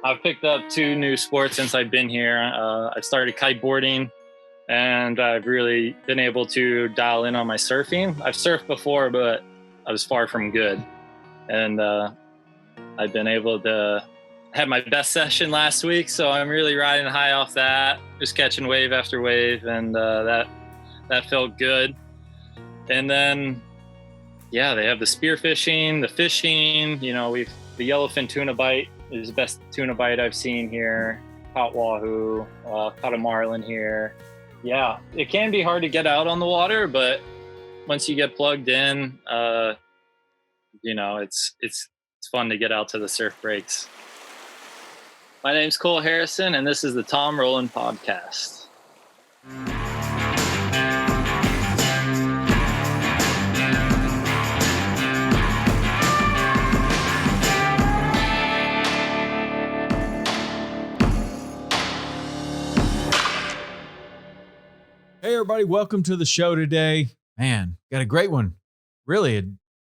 I've picked up 2 new sports since I've been here. I started kite boarding, and I've really been able to dial in on my surfing. I've surfed before, but I was far from good. And I've been able to have my best session last week, so I'm really riding high off that, just catching wave after wave, and that felt good. And then, yeah, they have the spearfishing, the fishing. The yellowfin tuna bite is the best tuna bite I've seen here. Caught wahoo, caught a marlin here. Yeah, it can be hard to get out on the water, but once you get plugged in, it's fun to get out to the surf breaks. My name's Cole Harrison, and this is the Tom Rowland Podcast. Hey, everybody. Welcome to the show today. Man, got a great one. Really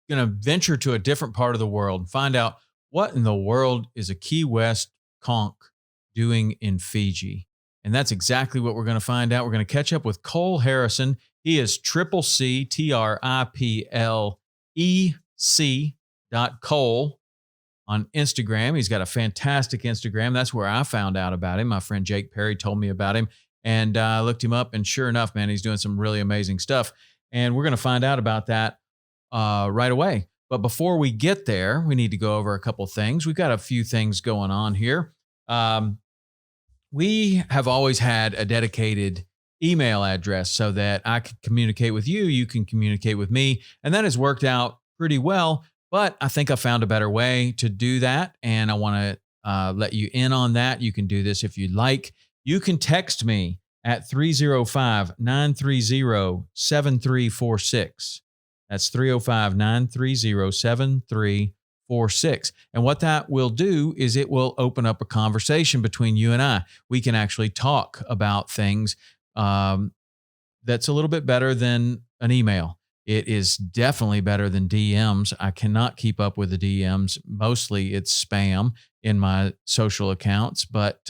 going to venture to a different part of the world and find out what in the world is a Key West conch doing in Fiji. And that's exactly what we're going to find out. We're going to catch up with Cole Harrison. He is CCTRIPLEC.Cole on Instagram. He's got a fantastic Instagram. That's where I found out about him. My friend Jake Perry told me about him. And I looked him up, and sure enough, man, he's doing some really amazing stuff. And we're going to find out about that right away. But before we get there, we need to go over a couple things. We've got a few things going on here. We have always had a dedicated email address so that I can communicate with you, you can communicate with me, and that has worked out pretty well. But I think I found a better way to do that, and I want to let you in on that. You can do this if you'd like. You can text me at 305-930-7346. That's 305-930-7346. And what that will do is it will open up a conversation between you and I. We can actually talk about things that's a little bit better than an email. It is definitely better than DMs. I cannot keep up with the DMs. Mostly it's spam in my social accounts, but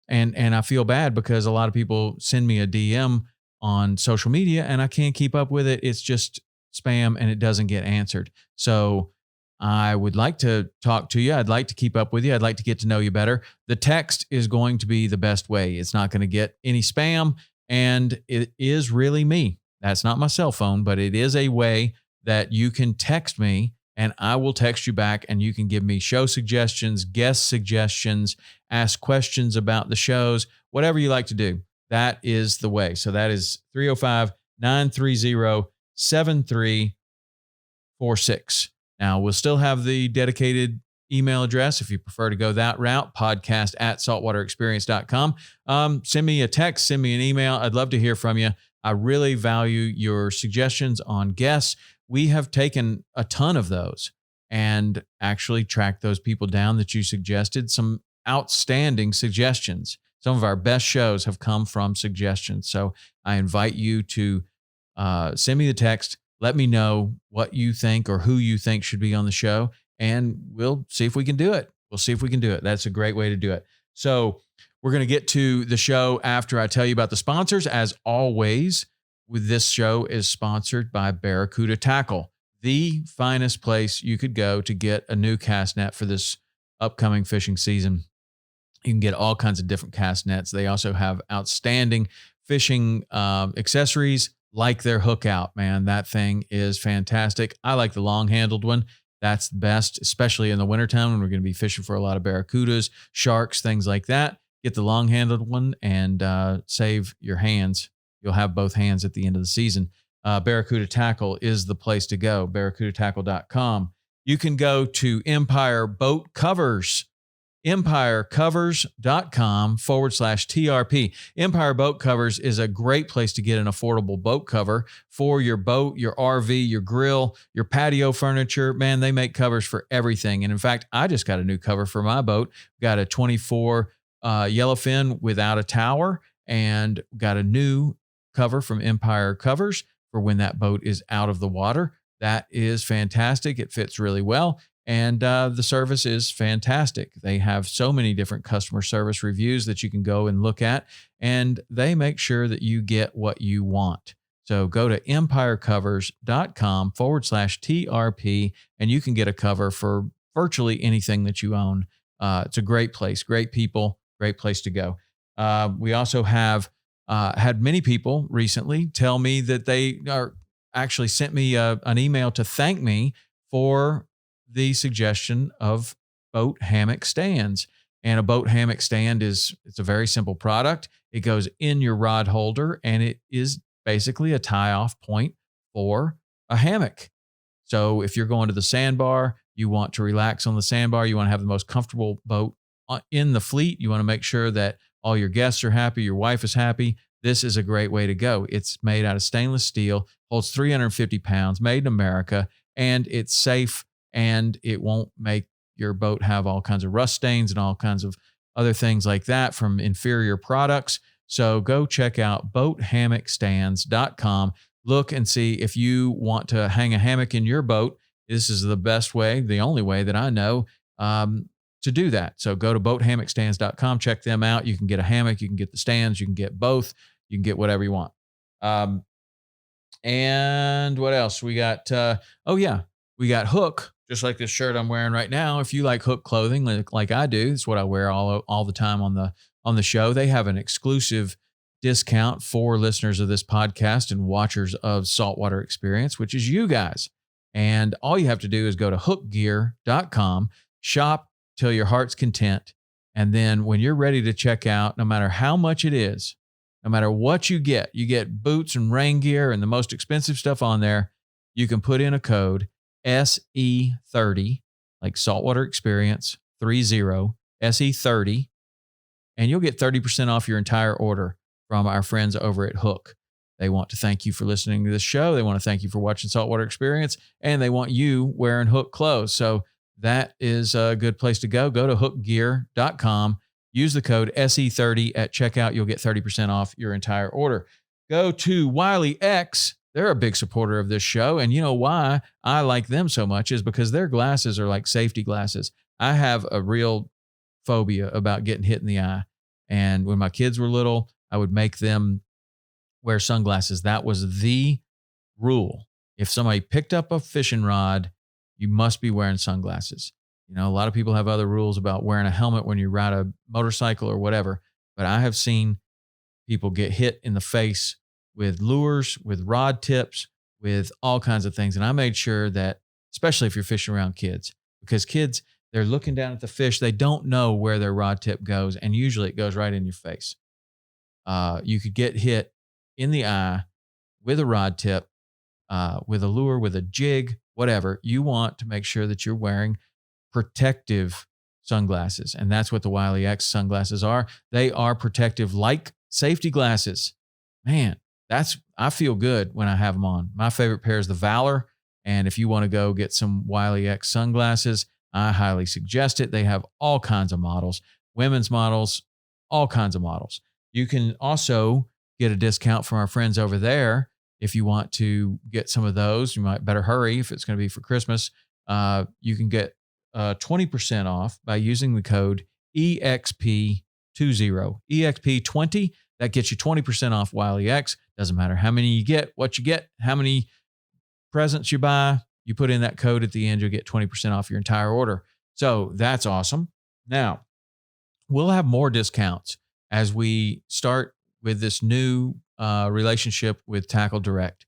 And I feel bad because a lot of people send me a DM on social media and I can't keep up with it. It's just spam and it doesn't get answered. So I would like to talk to you. I'd like to keep up with you. I'd like to get to know you better. The text is going to be the best way. It's not going to get any spam, and it is really me. That's not my cell phone, but it is a way that you can text me and I will text you back, and you can give me show suggestions, guest suggestions, ask questions about the shows, whatever you like to do. That is the way. So that is 305-930-7346. Now, we'll still have the dedicated email address if you prefer to go that route, podcast@saltwaterexperience.com. Send me a text, send me an email. I'd love to hear from you. I really value your suggestions on guests. We have taken a ton of those and actually tracked those people down that you suggested. Some outstanding suggestions. Some of our best shows have come from suggestions. So I invite you to send me the text. Let me know what you think or who you think should be on the show, and we'll see if we can do it. That's a great way to do it. So we're going to get to the show after I tell you about the sponsors. As always, with this show is sponsored by Barracuda Tackle, the finest place you could go to get a new cast net for this upcoming fishing season. You can get all kinds of different cast nets. They also have outstanding fishing accessories like their hook out, man. That thing is fantastic. I like the long-handled one. That's the best, especially in the wintertime when we're going to be fishing for a lot of barracudas, sharks, things like that. Get the long-handled one and save your hands. You'll have both hands at the end of the season. Barracuda Tackle is the place to go, barracudatackle.com. You can go to Empire Boat Covers, empirecovers.com/TRP. Empire Boat Covers is a great place to get an affordable boat cover for your boat, your RV, your grill, your patio furniture. Man, they make covers for everything. And in fact, I just got a new cover for my boat. Got a 24 yellowfin without a tower, and got a new cover from Empire Covers for when that boat is out of the water. That is fantastic. It fits really well. And the service is fantastic. They have so many different customer service reviews that you can go and look at, and they make sure that you get what you want. So go to empirecovers.com/TRP, and you can get a cover for virtually anything that you own. It's a great place, great people, great place to go. We also have had many people recently tell me that they are actually sent me an email to thank me for the suggestion of boat hammock stands. And a boat hammock stand it's a very simple product. It goes in your rod holder, and it is basically a tie-off point for a hammock. So if you're going to the sandbar, you want to relax on the sandbar, you want to have the most comfortable boat in the fleet, you want to make sure that all your guests are happy, your wife is happy, this is a great way to go. It's made out of stainless steel, holds 350 pounds, made in America, and it's safe, and it won't make your boat have all kinds of rust stains and all kinds of other things like that from inferior products. So go check out boathammockstands.com. Look and see if you want to hang a hammock in your boat. This is the best way, the only way that I know to do that. So go to boathammockstands.com, check them out. You can get a hammock, you can get the stands, you can get both, you can get whatever you want. And what else? We got, we got Hook, just like this shirt I'm wearing right now. If you like Hook clothing, like I do, it's what I wear all the time on the show. They have an exclusive discount for listeners of this podcast and watchers of Saltwater Experience, which is you guys. And all you have to do is go to hookgear.com, shop till your heart's content. And then when you're ready to check out, no matter how much it is, no matter what you get boots and rain gear and the most expensive stuff on there. You can put in a code SE30, like Saltwater Experience 30, SE30, and you'll get 30% off your entire order from our friends over at Hook. They want to thank you for listening to this show. They want to thank you for watching Saltwater Experience, and they want you wearing Hook clothes. So that is a good place to go. Go to hookgear.com. Use the code SE30 at checkout. You'll get 30% off your entire order. Go to Wiley X. They're a big supporter of this show. And you know why I like them so much is because their glasses are like safety glasses. I have a real phobia about getting hit in the eye. And when my kids were little, I would make them wear sunglasses. That was the rule. If somebody picked up a fishing rod, you must be wearing sunglasses. You know, a lot of people have other rules about wearing a helmet when you ride a motorcycle or whatever, but I have seen people get hit in the face with lures, with rod tips, with all kinds of things. And I made sure that, especially if you're fishing around kids, because kids, they're looking down at the fish. They don't know where their rod tip goes. And usually it goes right in your face. You could get hit in the eye with a rod tip, with a lure, with a jig, whatever. You want to make sure that you're wearing protective sunglasses. And that's what the Wiley X sunglasses are. They are protective like safety glasses. Man, I feel good when I have them on. My favorite pair is the Valor. And if you want to go get some Wiley X sunglasses, I highly suggest it. They have all kinds of models, women's models, all kinds of models. You can also get a discount from our friends over there. If you want to get some of those, you might better hurry if it's going to be for Christmas. You can get 20% off by using the code EXP20, EXP20. That gets you 20% off Wiley X. Doesn't matter how many you get, what you get, how many presents you buy. You put in that code at the end, you'll get 20% off your entire order. So that's awesome. Now, we'll have more discounts as we start with this new relationship with Tackle Direct.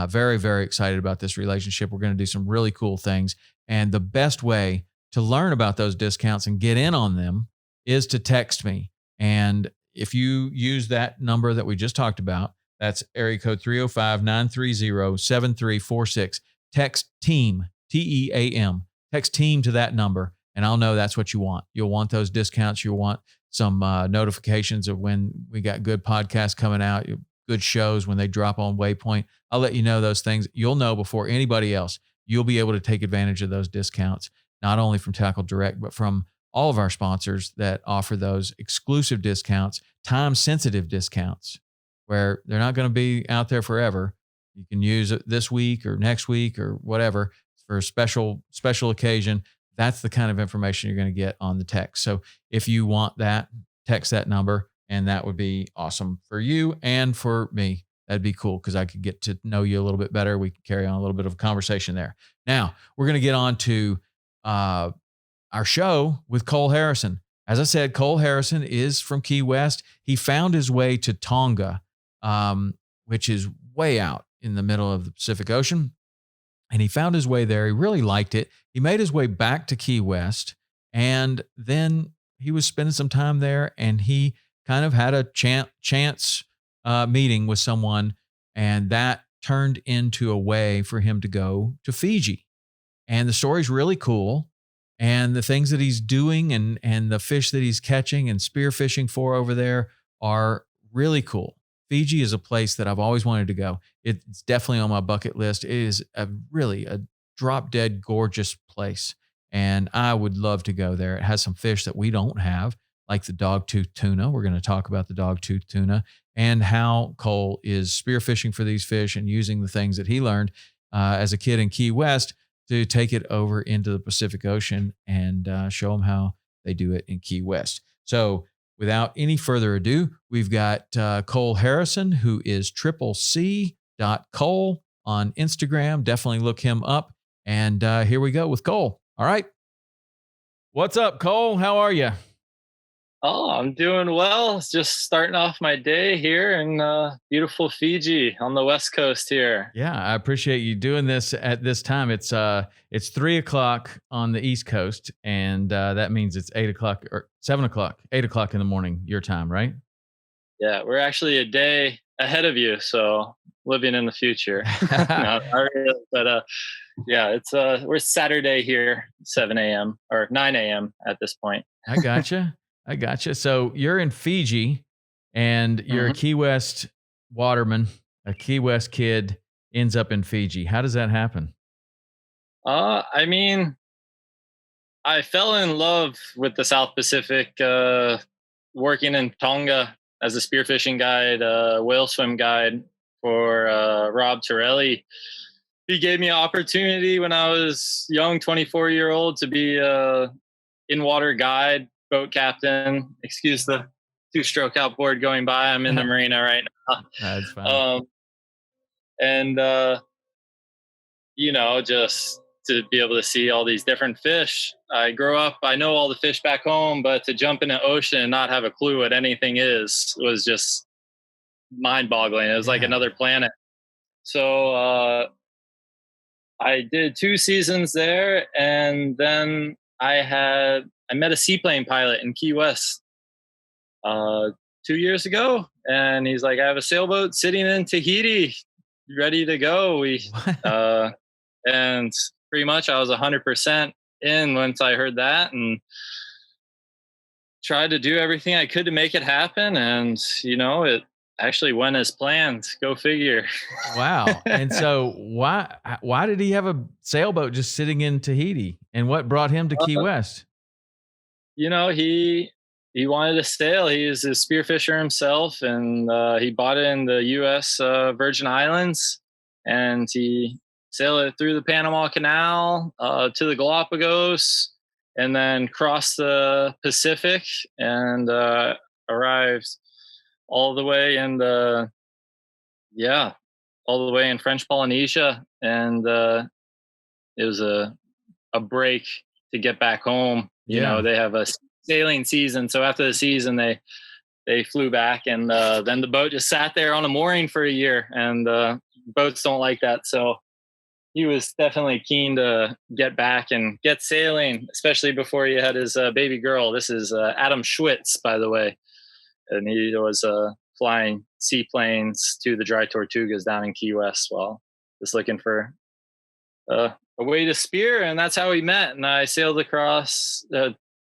Very, very excited about this relationship. We're going to do some really cool things. And the best way to learn about those discounts and get in on them is to text me. And if you use that number that we just talked about, that's area code 305-930-7346. Text TEAM, TEAM. Text TEAM to that number, and I'll know that's what you want. You'll want those discounts. You'll want some notifications of when we got good podcasts coming out, good shows when they drop on Waypoint. I'll let you know those things. You'll know before anybody else. You'll be able to take advantage of those discounts, not only from Tackle Direct, but from all of our sponsors that offer those exclusive discounts, time-sensitive discounts, where they're not going to be out there forever. You can use it this week or next week or whatever for a special occasion. That's the kind of information you're going to get on the text. So if you want that, text that number, and that would be awesome for you and for me. That'd be cool because I could get to know you a little bit better. We can carry on a little bit of a conversation there. Now, we're going to get on to our show with Cole Harrison. As I said, Cole Harrison is from Key West. He found his way to Tonga, which is way out in the middle of the Pacific Ocean. And he found his way there. He really liked it. He made his way back to Key West, and then he was spending some time there, and he kind of had a chance meeting with someone, and that turned into a way for him to go to Fiji. And the story's really cool. And the things that he's doing and the fish that he's catching and spearfishing for over there are really cool. Fiji is a place that I've always wanted to go. It's definitely on my bucket list. It is really a drop dead gorgeous place. And I would love to go there. It has some fish that we don't have, like the dogtooth tuna. We're going to talk about the dogtooth tuna and how Cole is spearfishing for these fish and using the things that he learned as a kid in Key West to take it over into the Pacific Ocean and show them how they do it in Key West. So without any further ado, we've got Cole Harrison, who is CCC.Cole on Instagram. Definitely look him up. And here we go with Cole. All right. What's up, Cole? How are you? Oh, I'm doing well. It's just starting off my day here in beautiful Fiji on the West Coast here. Yeah, I appreciate you doing this at this time. It's 3:00 on the East Coast, and that means it's 8:00 or 7:00, 8:00 in the morning, your time, right? Yeah, we're actually a day ahead of you, so living in the future. No, not really, but yeah, it's we're Saturday here, 7 a.m. or 9 a.m. at this point. I gotcha. So you're in Fiji, and you're a Key West waterman, a Key West kid ends up in Fiji. How does that happen? I mean, I fell in love with the South Pacific, working in Tonga as a spearfishing guide, whale swim guide for Rob Torelli. He gave me an opportunity when I was young, 24-year-old, to be in-water guide, boat captain. Excuse the two-stroke outboard going by. I'm in the marina right now. That's fine. And just to be able to see all these different fish. I grew up, I know all the fish back home, but to jump in the ocean and not have a clue what anything was just mind-boggling. It was like another planet. So I did 2 seasons there, and then I met a seaplane pilot in Key West 2 years ago, and he's like, I have a sailboat sitting in Tahiti ready to go. And pretty much I was 100% in once I heard that, and tried to do everything I could to make it happen. And, it actually went as planned. Go figure. Wow. And so why did he have a sailboat just sitting in Tahiti, and what brought him to Key West? He wanted to sail. He is a spearfisher himself, and he bought it in the U.S. Virgin Islands, and he sailed it through the Panama Canal to the Galapagos, and then crossed the Pacific and arrived all the way in all the way in French Polynesia. And it was a break to get back home. They have a sailing season. So after the season, they flew back, and then the boat just sat there on a mooring for a year, and boats don't like that. So he was definitely keen to get back and get sailing, especially before he had his baby girl. This is Adam Schwitz, by the way. And he was flying seaplanes to the dry Tortugas down in Key West while just looking for a way to spear. And that's how we met. And I sailed across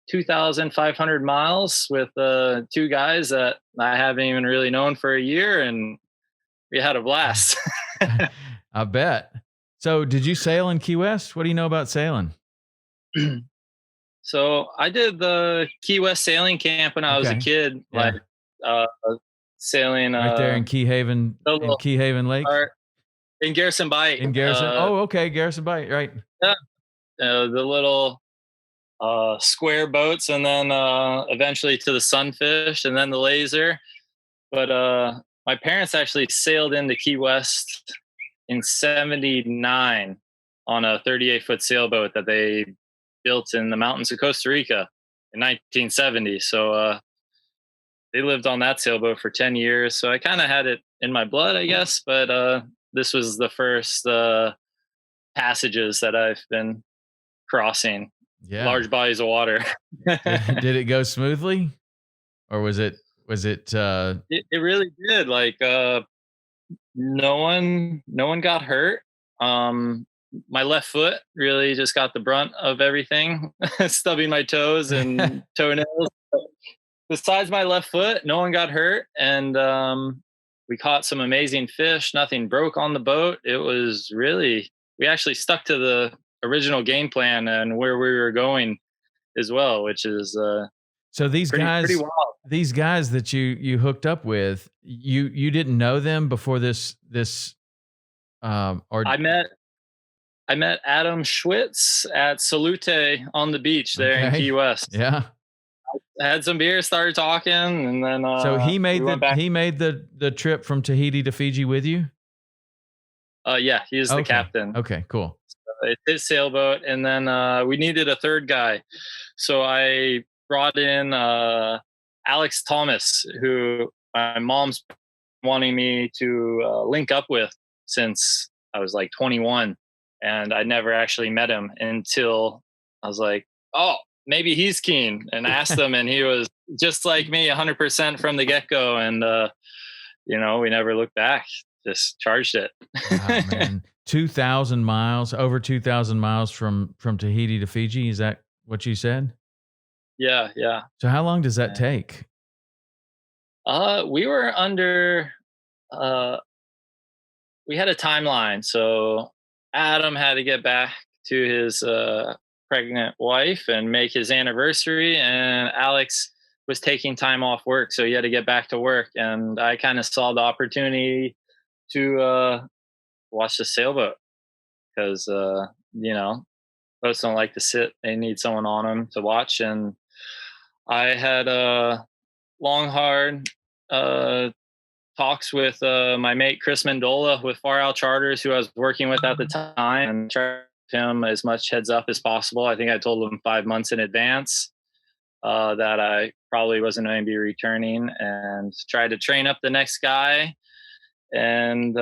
2,500 miles with 2 guys that I haven't even really known for a year. And we had a blast. I bet. So did you sail in Key West? What do you know about sailing? So I did the Key West sailing camp when I was a kid, sailing right there in Key Haven, Lake, in Garrison Bight. In Garrison. Garrison Bight, right? Yeah, the little square boats, and then eventually to the sunfish, and then the laser. But my parents actually sailed into Key West in '79 on a 38-foot sailboat that they built in the mountains of Costa Rica in 1970. So they lived on that sailboat for 10 years. So I kind of had it in my blood, I guess. But this was the first passages that I've been crossing, Yeah. large bodies of water. Did it go smoothly, or was it? It really did. Like no one got hurt. My left foot really just got the brunt of everything, stubbing my toes and toenails. Besides my left foot, no one got hurt, and we caught some amazing fish. Nothing broke on the boat. It was really, we actually stuck to the original game plan and where we were going as well, which is So these pretty wild. these guys that you hooked up with, you didn't know them before this or I met Adam Schwitz at Salute on the beach there in Key West. Yeah. Had some beer, started talking, and then So he made we the trip from Tahiti to Fiji with you? Yeah, he's the captain. Okay, cool. It's his sailboat, and then we needed a third guy, so I brought in Alex Thomas, who my mom's wanting me to link up with since I was like 21, and I never actually met him until I was like, oh, maybe he's keen, and asked him, and he was just like me, 100% from the get-go, and we never looked back, just charged it. Wow, man. 2,000 miles, over 2,000 miles from Tahiti to Fiji. Is that what you said? Yeah. So how long does that take? We were under, we had a timeline. So Adam had to get back to his pregnant wife and make his anniversary, and Alex was taking time off work, so he had to get back to work. And I kind of saw the opportunity to watch the sailboat, because boats don't like to sit; they need someone on them to watch. And I had long, hard talks with my mate Chris Mendola with Far Out Charters, who I was working with at the time, and tried to give him as much heads up as possible. I think I told him 5 months in advance that I probably wasn't going to be returning, and tried to train up the next guy. And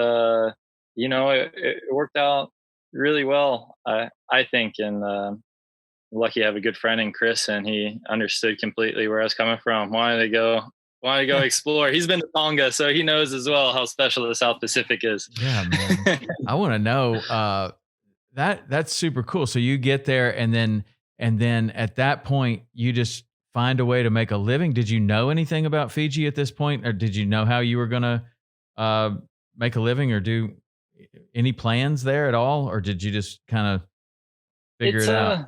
it worked out really well, I think. And lucky I have a good friend in Chris, and he understood completely where I was coming from. Wanted to go explore. He's been to Tonga, so he knows as well how special the South Pacific is. Yeah, man. I want to know that's super cool. So you get there, and then at that point you just find a way to make a living. Did you know anything about Fiji at this point, or did you know how you were going to make a living, or do any plans there at all, or did you just kind of figure it out?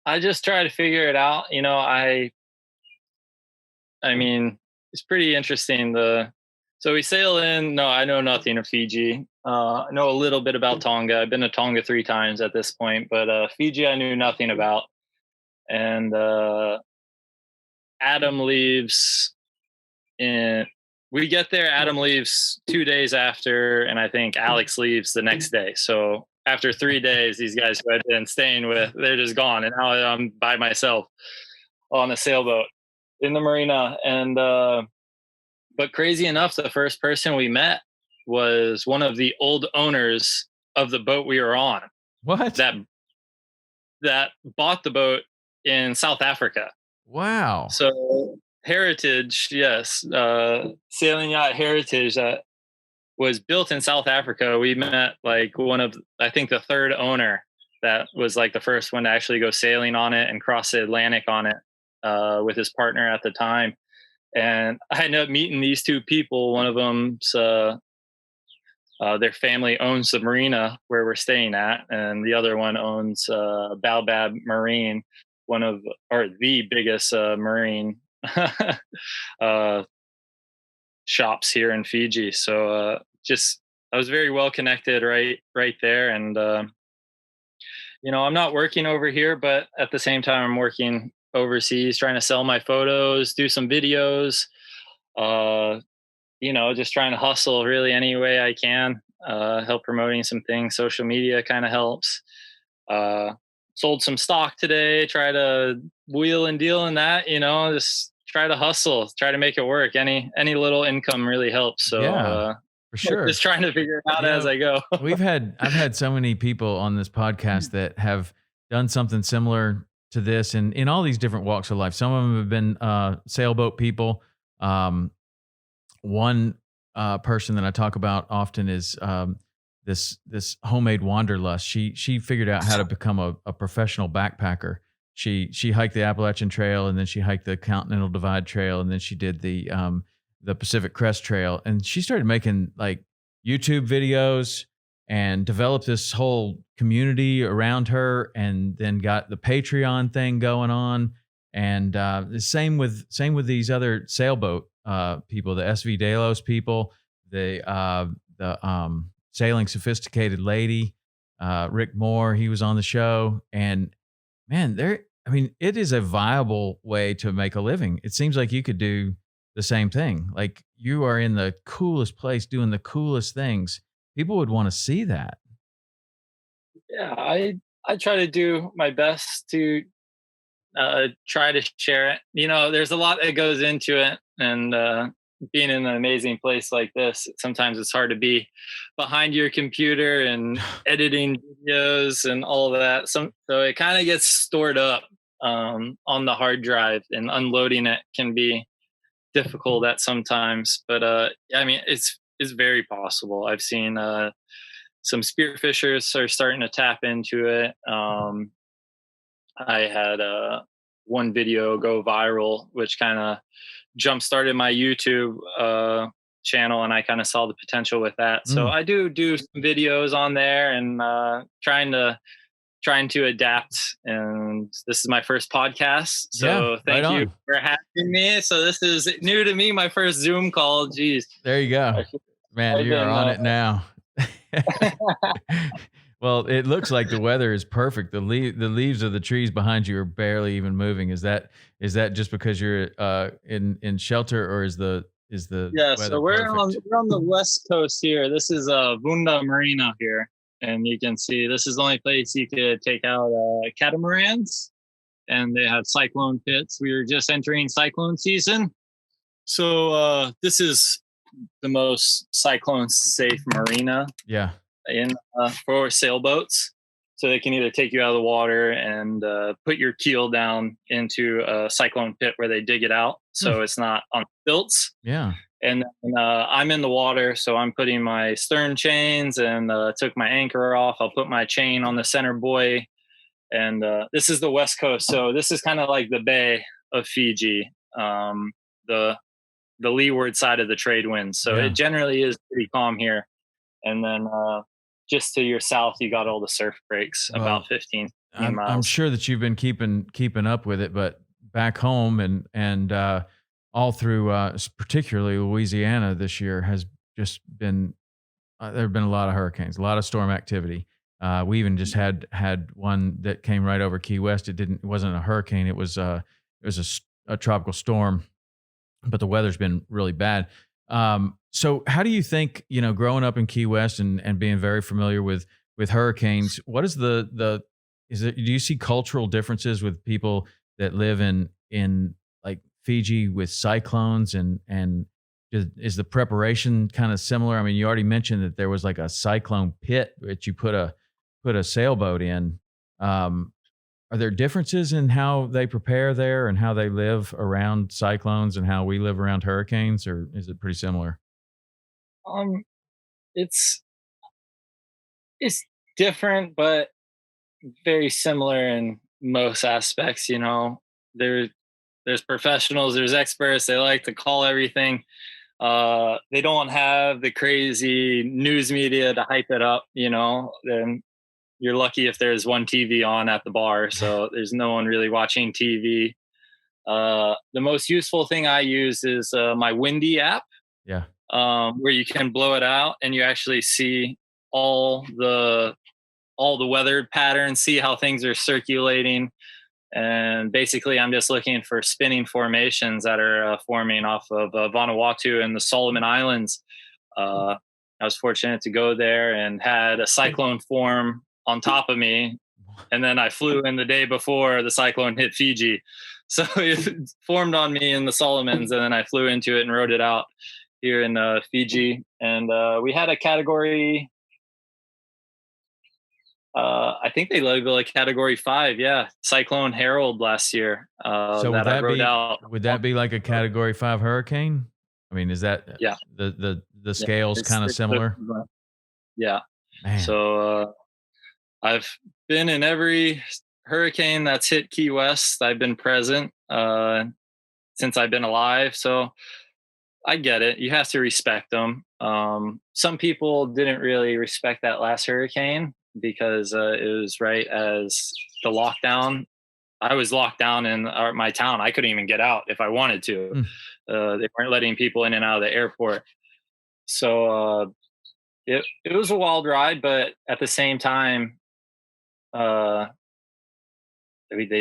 I just try to figure it out. I mean, it's pretty interesting. So we sail in. No, I know nothing of Fiji. I know a little bit about Tonga. I've been to Tonga 3 times at this point, but Fiji I knew nothing about. And Adam leaves we get there. Adam leaves 2 days after, and I think Alex leaves the next day. So after 3 days, these guys who I'd been staying with, they're just gone, and now I'm by myself on a sailboat in the marina. And but crazy enough, the first person we met was one of the old owners of the boat we were on. What? That bought the boat in South Africa. Wow. So Heritage, yes, sailing yacht Heritage that was built in South Africa. We met like I think the third owner that was like the first one to actually go sailing on it and cross the Atlantic on it with his partner at the time. And I ended up meeting these 2 people. One of them's their family owns the marina where we're staying at, and the other one owns Baobab Marine, the biggest marine shops here in Fiji. So I was very well connected right there. And I'm not working over here, but at the same time, I'm working overseas, trying to sell my photos, do some videos, uh, just trying to hustle really any way I can, help promoting some things. Social media kind of helps. Uh, Sold some stock today, try to wheel and deal in that, just try to hustle, try to make it work. Any little income really helps. So, Yeah, for just sure. trying to figure it out You as know, I go. I've had so many people on this podcast that have done something similar to this, and in all these different walks of life. Some of them have been sailboat people. One person that I talk about often is this homemade wanderlust. She figured out how to become a professional backpacker. She hiked the Appalachian Trail, and then she hiked the Continental Divide Trail, and then she did the Pacific Crest Trail, and she started making like YouTube videos and developed this whole community around her, and then got the Patreon thing going on. And the same with these other sailboat people, the SV Delos people, the Sailing Sophisticated Lady, Rick Moore, he was on the show, and man, I mean, it is a viable way to make a living. It seems like you could do the same thing. Like you are in the coolest place doing the coolest things. People would want to see that. Yeah, I try to do my best to try to share it. There's a lot that goes into it, and being in an amazing place like this, sometimes it's hard to be behind your computer and editing videos and all of that. So it kind of gets stored up on the hard drive, and unloading it can be difficult at sometimes. But I mean, it's very possible. I've seen some spearfishers are starting to tap into it. I had one video go viral, which kind of jump started my YouTube channel, and I kind of saw the potential with that. So Mm. I do some videos on there, and trying to adapt. And this is my first podcast, Yeah, so right thank you on. for having me. So this is new to me, my first Zoom call. Geez, There you go. Man, I've you are been on it now. Well, it looks like the weather is perfect. The leaves of the trees behind you are barely even moving. Is that just because you're in shelter, or is the Yeah, weather so we're on perfect? we're on the west coast here. This is Vunda Marina here, and you can see this is the only place you could take out catamarans, and they have cyclone pits. We were just entering cyclone season, so this is the most cyclone safe marina Yeah. in for sailboats. So they can either take you out of the water and put your keel down into a cyclone pit where they dig it out, Hmm. so it's not on stilts. Yeah. And then, I'm in the water, so I'm putting my stern chains, and took my anchor off. I'll put my chain on the center buoy, and this is the west coast, so this is kind of like the bay of Fiji, the leeward side of the trade winds. So it Yeah. generally is pretty calm here. And then just to your south, you got all the surf breaks, about Well, 15 I'm miles. sure that you've been keeping up with it, but back home and all through particularly Louisiana this year has just been there have been a lot of hurricanes, a lot of storm activity. We even just had one that came right over Key West. It wasn't a hurricane. It was a tropical storm, but the weather's been really bad. So how do you think, growing up in Key West and being very familiar with hurricanes, what is do you see cultural differences with people that live in like Fiji with cyclones, and is the preparation kind of similar? I mean, you already mentioned that there was like a cyclone pit that you put a sailboat in. Are there differences in how they prepare there and how they live around cyclones and how we live around hurricanes, or is it pretty similar? Um, it's it's different, but very similar in most aspects. There there's professionals, there's experts. They like to call everything. They don't have the crazy news media to hype it up. Then you're lucky if there's one TV on at the bar. So there's no one really watching TV. The most useful thing I use is my Windy app, Yeah. where you can blow it out and you actually see all the all the weather patterns, see how things are circulating. And basically, I'm just looking for spinning formations that are forming off of Vanuatu and the Solomon Islands. I was fortunate to go there and had a cyclone form on top of me. And then I flew in the day before the cyclone hit Fiji. So it formed on me in the Solomons, and then I flew into it and rode it out here in Fiji. And we had a category, I think they label a category 5. Yeah. Cyclone Harold last year. So That I rode out. would that be like a category 5 hurricane? I mean, is that Yeah. the scales kind of similar? Yeah. Man. So I've been in every hurricane that's hit Key West. I've been present since I've been alive. So I get it. You have to respect them. Some people didn't really respect that last hurricane because it was right as the lockdown. I was locked down in my town. I couldn't even get out if I wanted to. They weren't letting people in and out of the airport. So it was a wild ride, but at the same time, they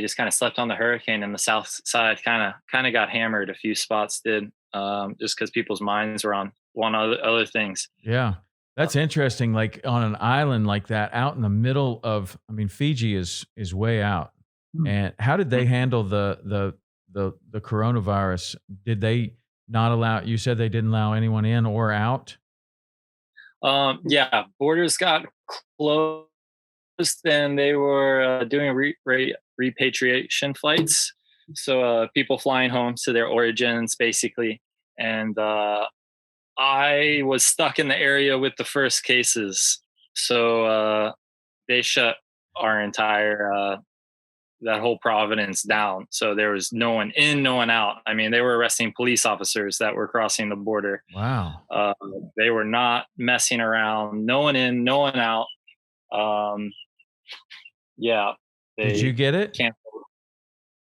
just kind of slept on the hurricane, and the south side kind of got hammered. A few spots did, just because people's minds were on other things. Yeah. That's interesting. Like on an island like that, out in the middle of, I mean, Fiji is way out. And how did they handle the coronavirus? Did they not allow? You said they didn't allow anyone in or out. Yeah, borders got closed, and they were doing repatriation flights. So people flying home to their origins, basically. And I was stuck in the area with the first cases. So they shut our entire, that whole province down. So there was no one in, no one out. I mean, they were arresting police officers that were crossing the border. Wow. They were not messing around. No one in, no one out. Yeah. Did you get it?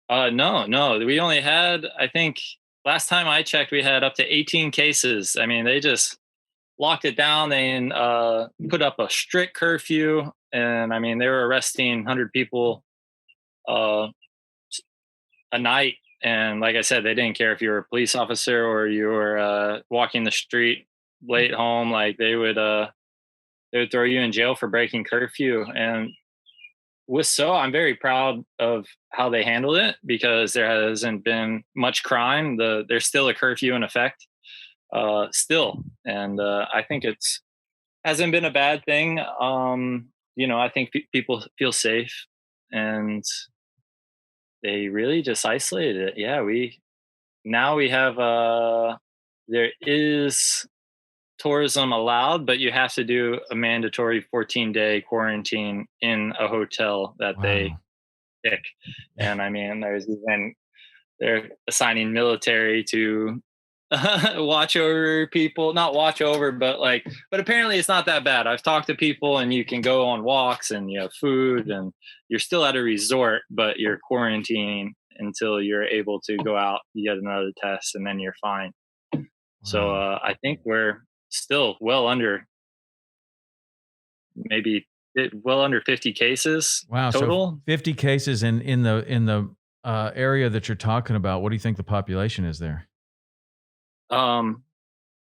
No. We only had, I think last time I checked, we had up to 18 cases. I mean, they just locked it down. They put up a strict curfew, and I mean, they were arresting 100 people a night. And like I said, they didn't care if you were a police officer or you were walking the street late home. Like they would throw you in jail for breaking curfew. And I'm very proud of how they handled it, because there hasn't been much crime. There's still a curfew in effect, still, and I think it's hasn't been a bad thing. I think people feel safe, and they really just isolated it. Yeah, we have there is tourism allowed, but you have to do a mandatory 14-day quarantine in a hotel that they pick. And I mean, they're assigning military to watch over people, not watch over, but apparently it's not that bad. I've talked to people, and you can go on walks and you have food, and you're still at a resort, but you're quarantining until you're able to go out, you get another test, and then you're fine. So I think we're still well under 50 cases. Wow. Total. So 50 cases in the area that you're talking about. What do you think the population is there?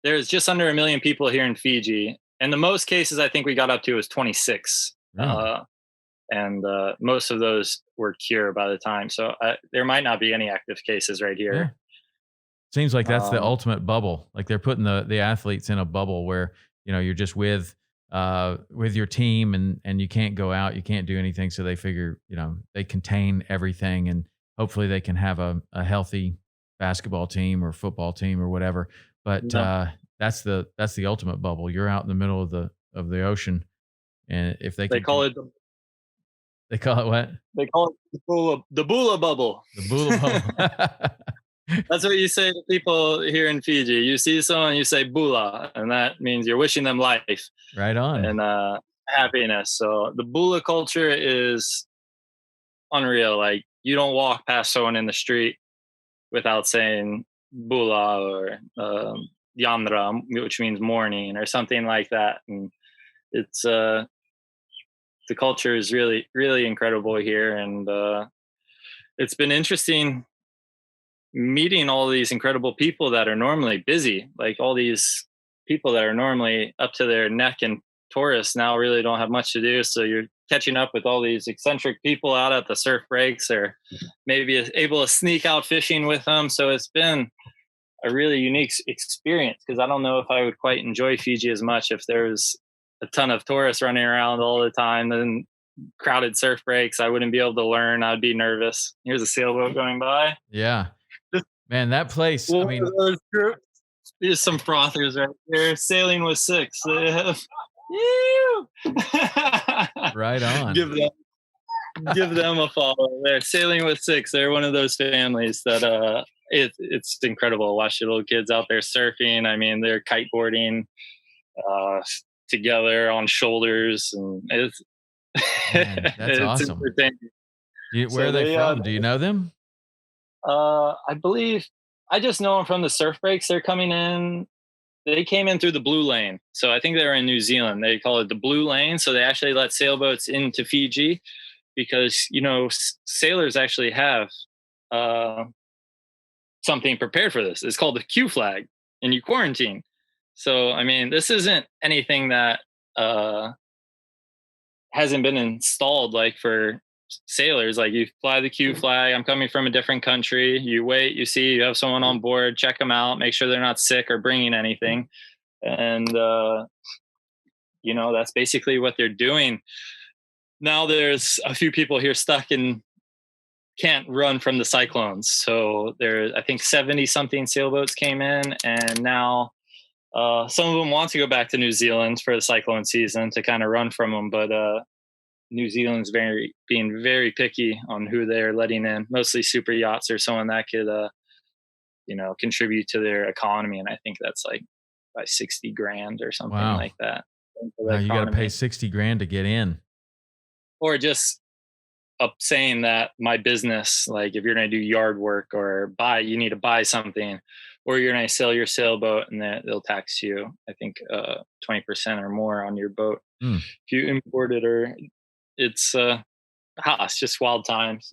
There's just under 1 million people here in Fiji, and the most cases I think we got up to was 26. And most of those were cured by the time. So there might not be any active cases right here. Yeah. Seems like that's the ultimate bubble. Like they're putting the athletes in a bubble where, you're just with your team, and you can't go out, you can't do anything. So they figure, they contain everything, and hopefully they can have a healthy basketball team or football team or whatever. But that's the ultimate bubble. You're out in the middle of the ocean, and if they call it what? They call it the Bula bubble. The Bula bubble. That's what you say to people here in Fiji. You see someone, you say Bula, and that means you're wishing them life. Right on. And happiness. So the Bula culture is unreal. Like, you don't walk past someone in the street without saying Bula or Yandra, which means morning or something like that. And it's the culture is really, really incredible here. And it's been interesting meeting all these incredible people that are normally busy, like all these people that are normally up to their neck in tourists now really don't have much to do. So you're catching up with all these eccentric people out at the surf breaks, or maybe able to sneak out fishing with them. So it's been a really unique experience, because I don't know if I would quite enjoy Fiji as much if there was a ton of tourists running around all the time and crowded surf breaks. I wouldn't be able to learn. I'd be nervous. Here's a sailboat going by. Yeah. Man, that place, I mean, there's some frothers right there. Sailing with Six. They have, right on. Give them a follow. They're Sailing with Six. They're one of those families that it's incredible to watch the little kids out there surfing. I mean, they're kite boarding together on shoulders, and it's Man, that's awesome. Where are they from? Do you know them? I believe I just know them from the surf breaks. They're coming in. They came in through the Blue Lane. So I think they were in New Zealand. They call it the Blue Lane. So they actually let sailboats into Fiji because, sailors actually have something prepared for this. It's called the Q flag, and you quarantine. So, I mean, this isn't anything that hasn't been installed like for sailors. Like, you fly the Q flag, I'm coming from a different country, you wait, you see you have someone on board, check them out, make sure they're not sick or bringing anything, and that's basically what they're doing. Now there's a few people here stuck and can't run from the cyclones, so I think 70 something sailboats came in, and now some of them want to go back to New Zealand for the cyclone season to kind of run from them, but New Zealand's being very picky on who they're letting in, mostly super yachts or someone that could, contribute to their economy. And I think that's like by 60 grand or something like that. Wow, you got to pay 60 grand to get in. Or just saying that my business, like if you're going to do yard work or you need to buy something, or you're going to sell your sailboat, and they'll tax you, I think, 20% or more on your boat. If you import it, or it's just wild times.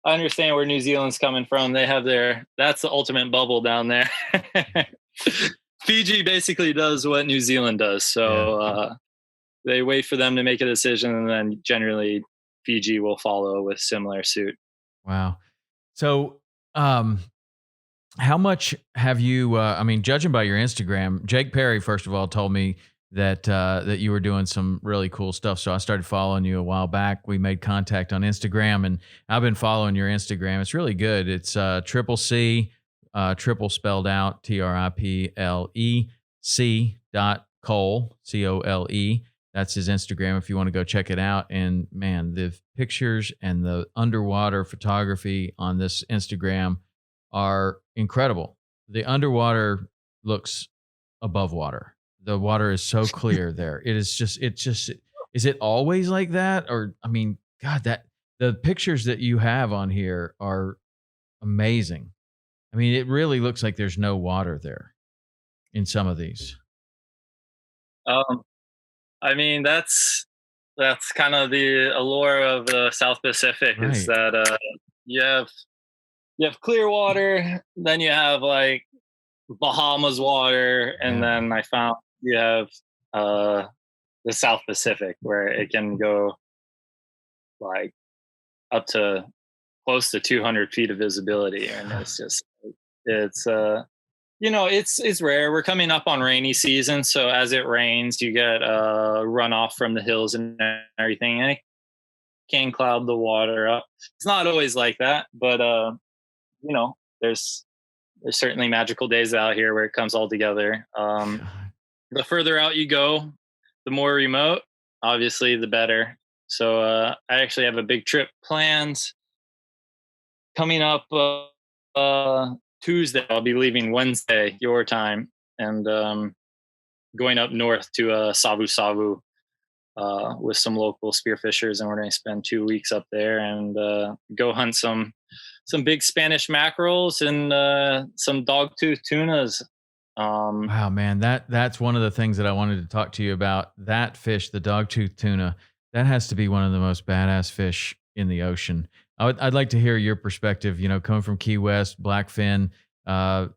I understand where New Zealand's coming from. They have that's the ultimate bubble down there. Fiji basically does what New Zealand does. So they wait for them to make a decision, and then generally Fiji will follow with similar suit. Wow. So, how much have you, judging by your Instagram, Jake Perry, first of all, told me that you were doing some really cool stuff. So I started following you a while back. We made contact on Instagram, and I've been following your Instagram. It's really good. It's triple C, triple spelled out, TRIPLEC.Cole, COLE. That's his Instagram if you want to go check it out. And man, the pictures and the underwater photography on this Instagram are incredible. The underwater looks above water. The water is so clear there. Is it always like that? Or, I mean, God, the pictures that you have on here are amazing. I mean, it really looks like there's no water there in some of these. I mean, that's kind of the allure of the South Pacific, right? Is that you have clear water, then you have like Bahamas water, and then I found you have the South Pacific, where it can go like up to close to 200 feet of visibility, and it's rare. We're coming up on rainy season, so as it rains, you get runoff from the hills and everything, and it can cloud the water up. It's not always like that, but there's certainly magical days out here where it comes all together. The further out you go, the more remote, obviously, the better. So I actually have a big trip planned coming up Tuesday. I'll be leaving Wednesday, your time, and going up north to Savu Savu with some local spearfishers, and we're going to spend 2 weeks up there and go hunt some big Spanish mackerels and some dogtooth tunas. Wow, man, that's one of the things that I wanted to talk to you about. That fish, the dogtooth tuna. That has to be one of the most badass fish in the ocean. I'd like to hear your perspective, coming from Key West, blackfin,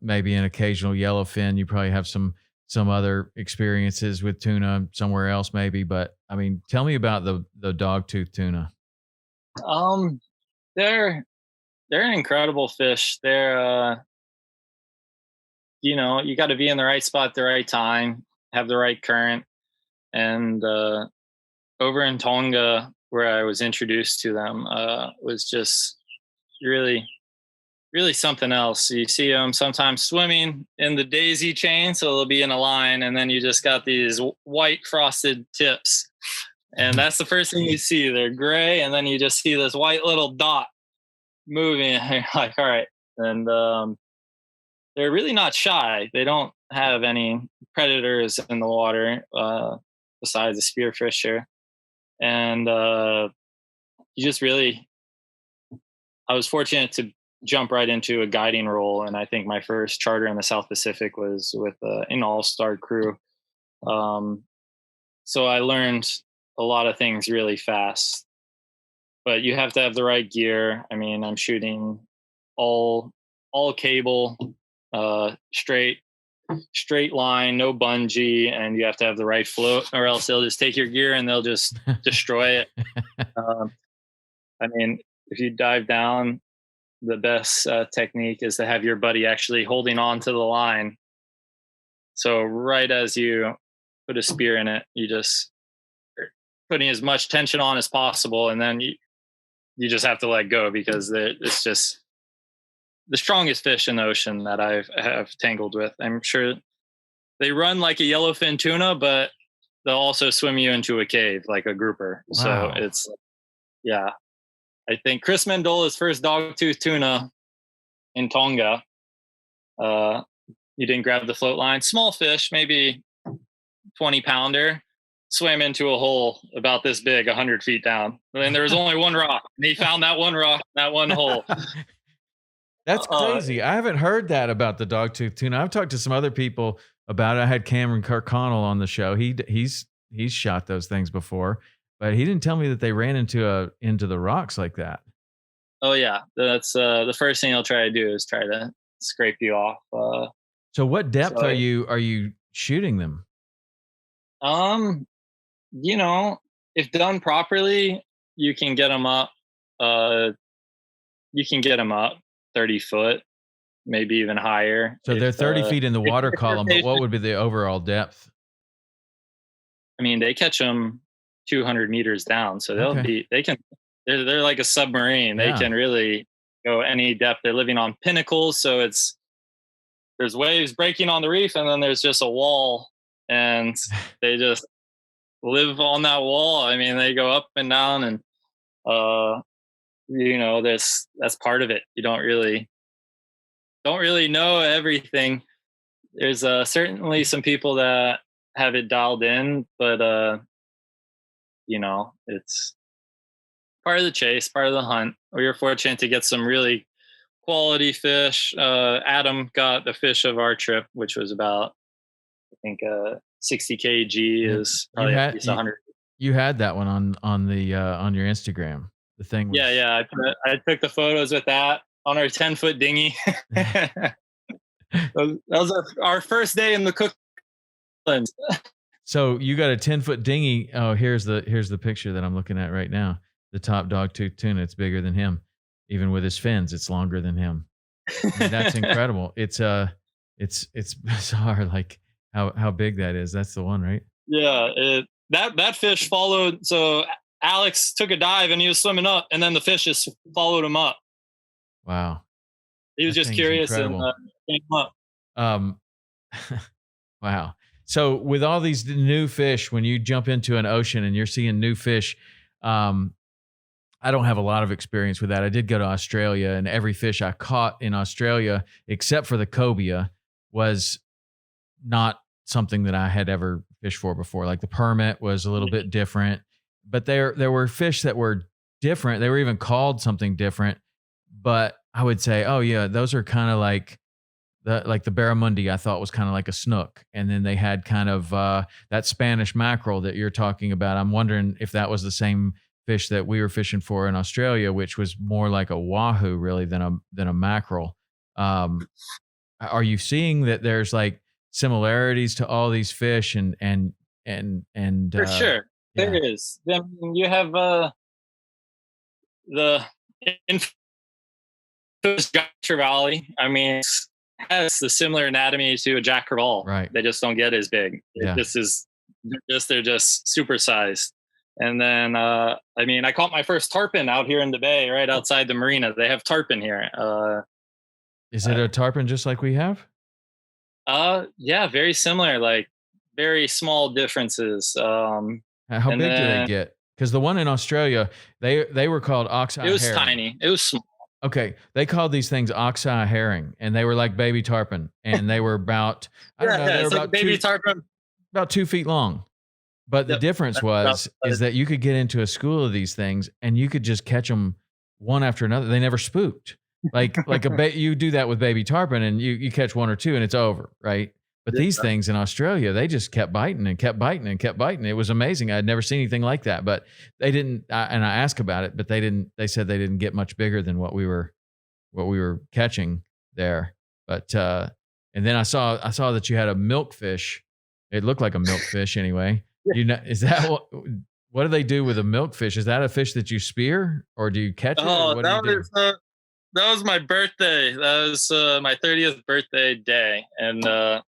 maybe an occasional yellowfin. You probably have some other experiences with tuna somewhere else maybe, but I mean, tell me about the dogtooth tuna. Um, they're an incredible fish. You got to be in the right spot at the right time, have the right current, and over in Tonga, where I was introduced to them, was just really, really something else. You see them sometimes swimming in the daisy chain, so they'll be in a line, and then you just got these white frosted tips, and that's the first thing you see. They're gray, and then you just see this white little dot moving. And you're like, all right, and they're really not shy. They don't have any predators in the water besides the spearfisher. And you just really, I was fortunate to jump right into a guiding role. And I think my first charter in the South Pacific was with an all-star crew. So I learned a lot of things really fast. But you have to have the right gear. I mean, I'm shooting all cable, straight line, no bungee, and you have to have the right float, or else they'll just take your gear and they'll just destroy it. I mean, if you dive down, the best technique is to have your buddy actually holding on to the line. So right as you put a spear in it, you just are putting as much tension on as possible, and then you just have to let go, because it's just the strongest fish in the ocean that I have tangled with. I'm sure they run like a yellowfin tuna, but they'll also swim you into a cave like a grouper. Wow. So yeah. I think Chris Mendola's first dogtooth tuna in Tonga, he didn't grab the float line. Small fish, maybe 20-pounder, swam into a hole about this big, 100 feet down. And there was only one rock. And he found that one rock, that one hole. That's crazy. I haven't heard that about the dogtooth tuna. I've talked to some other people about it. I had Cameron Kirkconnell on the show. He's shot those things before, but he didn't tell me that they ran into the rocks like that. Oh yeah, that's the first thing he'll try to do is try to scrape you off. So what depth are you shooting them? If done properly, you can get them up. You can get them up 30 foot, maybe even higher. So they're 30 feet in the water column, but what would be the overall depth? I mean, they catch them 200 meters down, so they're like a submarine. Yeah. They can really go any depth. They're living on pinnacles, so there's waves breaking on the reef, and then there's just a wall, and they just live on that wall. I mean, they go up and down, and that's part of it. You don't really know everything. There's certainly some people that have it dialed in, but it's part of the chase, part of the hunt. We were fortunate to get some really quality fish. Adam got the fish of our trip, which was about, I think, 60 kg is probably at least 100. You had that one on your Instagram. The thing was, yeah. I took the photos with that on our 10-foot dinghy. That was our first day in the Cook Islands. So you got a 10-foot dinghy. Oh, here's the picture that I'm looking at right now. The top dogtooth tuna. It's bigger than him. Even with his fins, it's longer than him. I mean, that's incredible. It's bizarre, like how big that is. That's the one, right? Yeah, that fish followed. So Alex took a dive and he was swimming up, and then the fish just followed him up. Wow. He was just curious and came up. Wow. So with all these new fish, when you jump into an ocean and you're seeing new fish, I don't have a lot of experience with that. I did go to Australia, and every fish I caught in Australia, except for the cobia, was not something that I had ever fished for before. Like the permit was a little bit different, but there were fish that were different. They were even called something different, but I would say, oh yeah, those are kind of like the barramundi I thought was kind of like a snook. And then they had kind of that Spanish mackerel that you're talking about. I'm wondering if that was the same fish that we were fishing for in Australia, which was more like a wahoo really than a mackerel. Are you seeing that there's like similarities to all these fish and For sure. yeah. There is. Then you have the Jack Trevally. I mean, it has the similar anatomy to a Jack Crevalle. Right. They just don't get as big. Yeah. They're just supersized. And then, I mean, I caught my first tarpon out here in the bay, right outside the marina. They have tarpon here. Is it a tarpon just like we have? Yeah, very similar. Like very small differences. How big do they get? Because the one in Australia, they were called ox-eye herring. It was tiny. It was small. Okay, they called these things ox-eye herring, and they were like baby tarpon, and they were about I don't know, they were about baby tarpon, about 2 feet long. But the difference is that you could get into a school of these things, and you could just catch them one after another. They never spooked. Like you do that with baby tarpon, and you catch one or two, and it's over, right? But these things in Australia, they just kept biting and kept biting and kept biting. It was amazing. I'd never seen anything like that. But they didn't. And I asked about it, but they didn't. They said they didn't get much bigger than what we were catching there. But and then I saw that you had a milkfish. It looked like a milkfish anyway. You know, is that what do they do with a milkfish? Is that a fish that you spear or do you catch it? Oh, that was my birthday. That was my 30th birthday day, and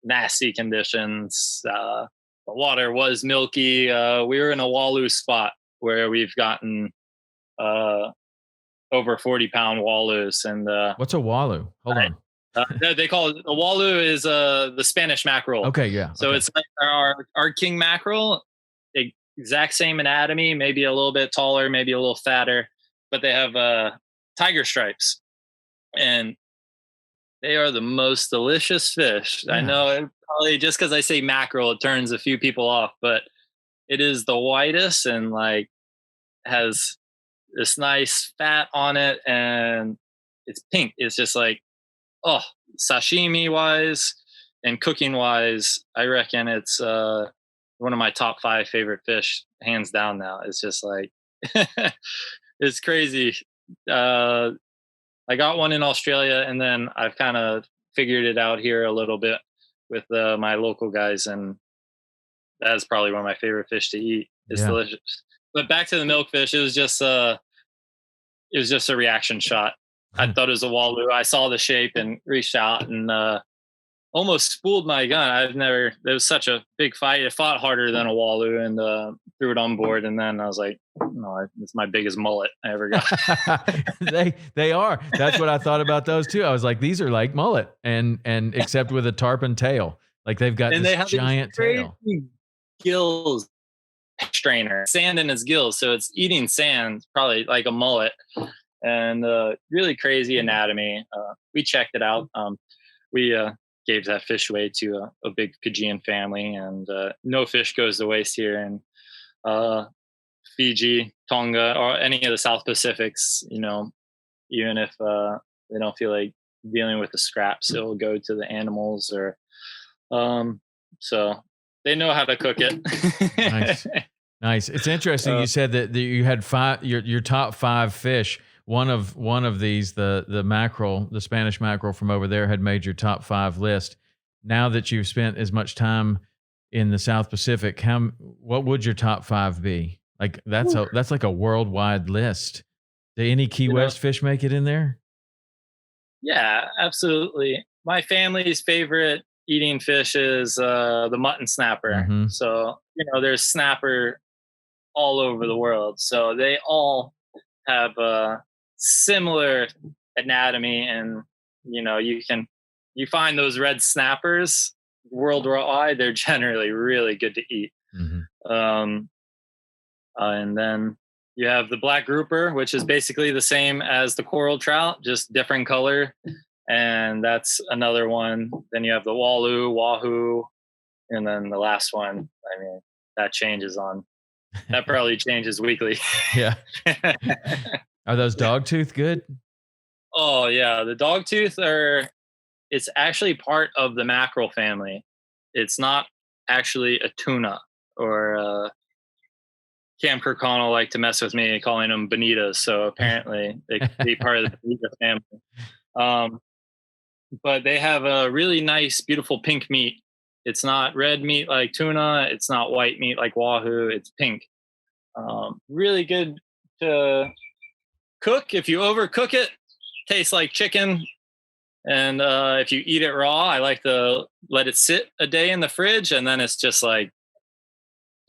nasty conditions. The water was milky. We were in a wallow spot where we've gotten over 40-pound wallows. And what's a wallow? Hold on. They call it, a wallow is the Spanish mackerel. Okay, yeah. So it's like our king mackerel, exact same anatomy, maybe a little bit taller, maybe a little fatter, but they have tiger stripes. And they are the most delicious fish. Yeah. I know it probably just because I say mackerel, it turns a few people off, but it is the whitest and like has this nice fat on it, and it's pink. It's just like, oh, sashimi wise and cooking wise, I reckon it's one of my top 5 favorite fish, hands down. Now it's just like it's crazy. I got one in Australia, and then I've kind of figured it out here a little bit with my local guys, and that's probably one of my favorite fish to eat. It's delicious. But back to the milkfish, it was just a reaction shot. I thought it was a wallow. I saw the shape and reached out and almost spooled my gun. There was such a big fight. It fought harder than a wallow, and threw it on board. And then I was like, no, it's my biggest mullet I ever got. They are. That's what I thought about those too. I was like, these are like mullet, and except with a tarpon tail. Like they've got this giant tail. Gills strainer, sand in its gills, so it's eating sand, probably like a mullet. And really crazy anatomy. We checked it out. We gave that fish away to a big Fijian family, and no fish goes to waste here in Fiji, Tonga, or any of the South Pacifics. You know, even if they don't feel like dealing with the scraps, it'll go to the animals, or so they know how to cook it. Nice. It's interesting. You said that you had your top 5 fish. One of these, the mackerel, the Spanish mackerel from over there, had made your top 5 list. Now that you've spent as much time in the South Pacific, what would your top 5 be? Like that's like a worldwide list. Do any Key West fish make it in there? Yeah, absolutely. My family's favorite eating fish is the mutton snapper. Mm-hmm. So there's snapper all over the world. So they all have similar anatomy, and you find those red snappers worldwide, they're generally really good to eat. Mm-hmm. And then you have the black grouper, which is basically the same as the coral trout, just different color, and that's another one. Then you have the wallow, wahoo, and then the last one, I mean, that probably changes weekly. Yeah. Are those dogtooth good? Oh yeah, the dogtooth it's actually part of the mackerel family. It's not actually a tuna, or Cam Kirkconnell like to mess with me calling them bonitas. So apparently they could be part of the bonita family. Um, but they have a really nice, beautiful pink meat. It's not red meat like tuna. It's not white meat like wahoo. It's pink. Really good to cook. If you overcook it, tastes like chicken. And if you eat it raw, I like to let it sit a day in the fridge, and then it's just like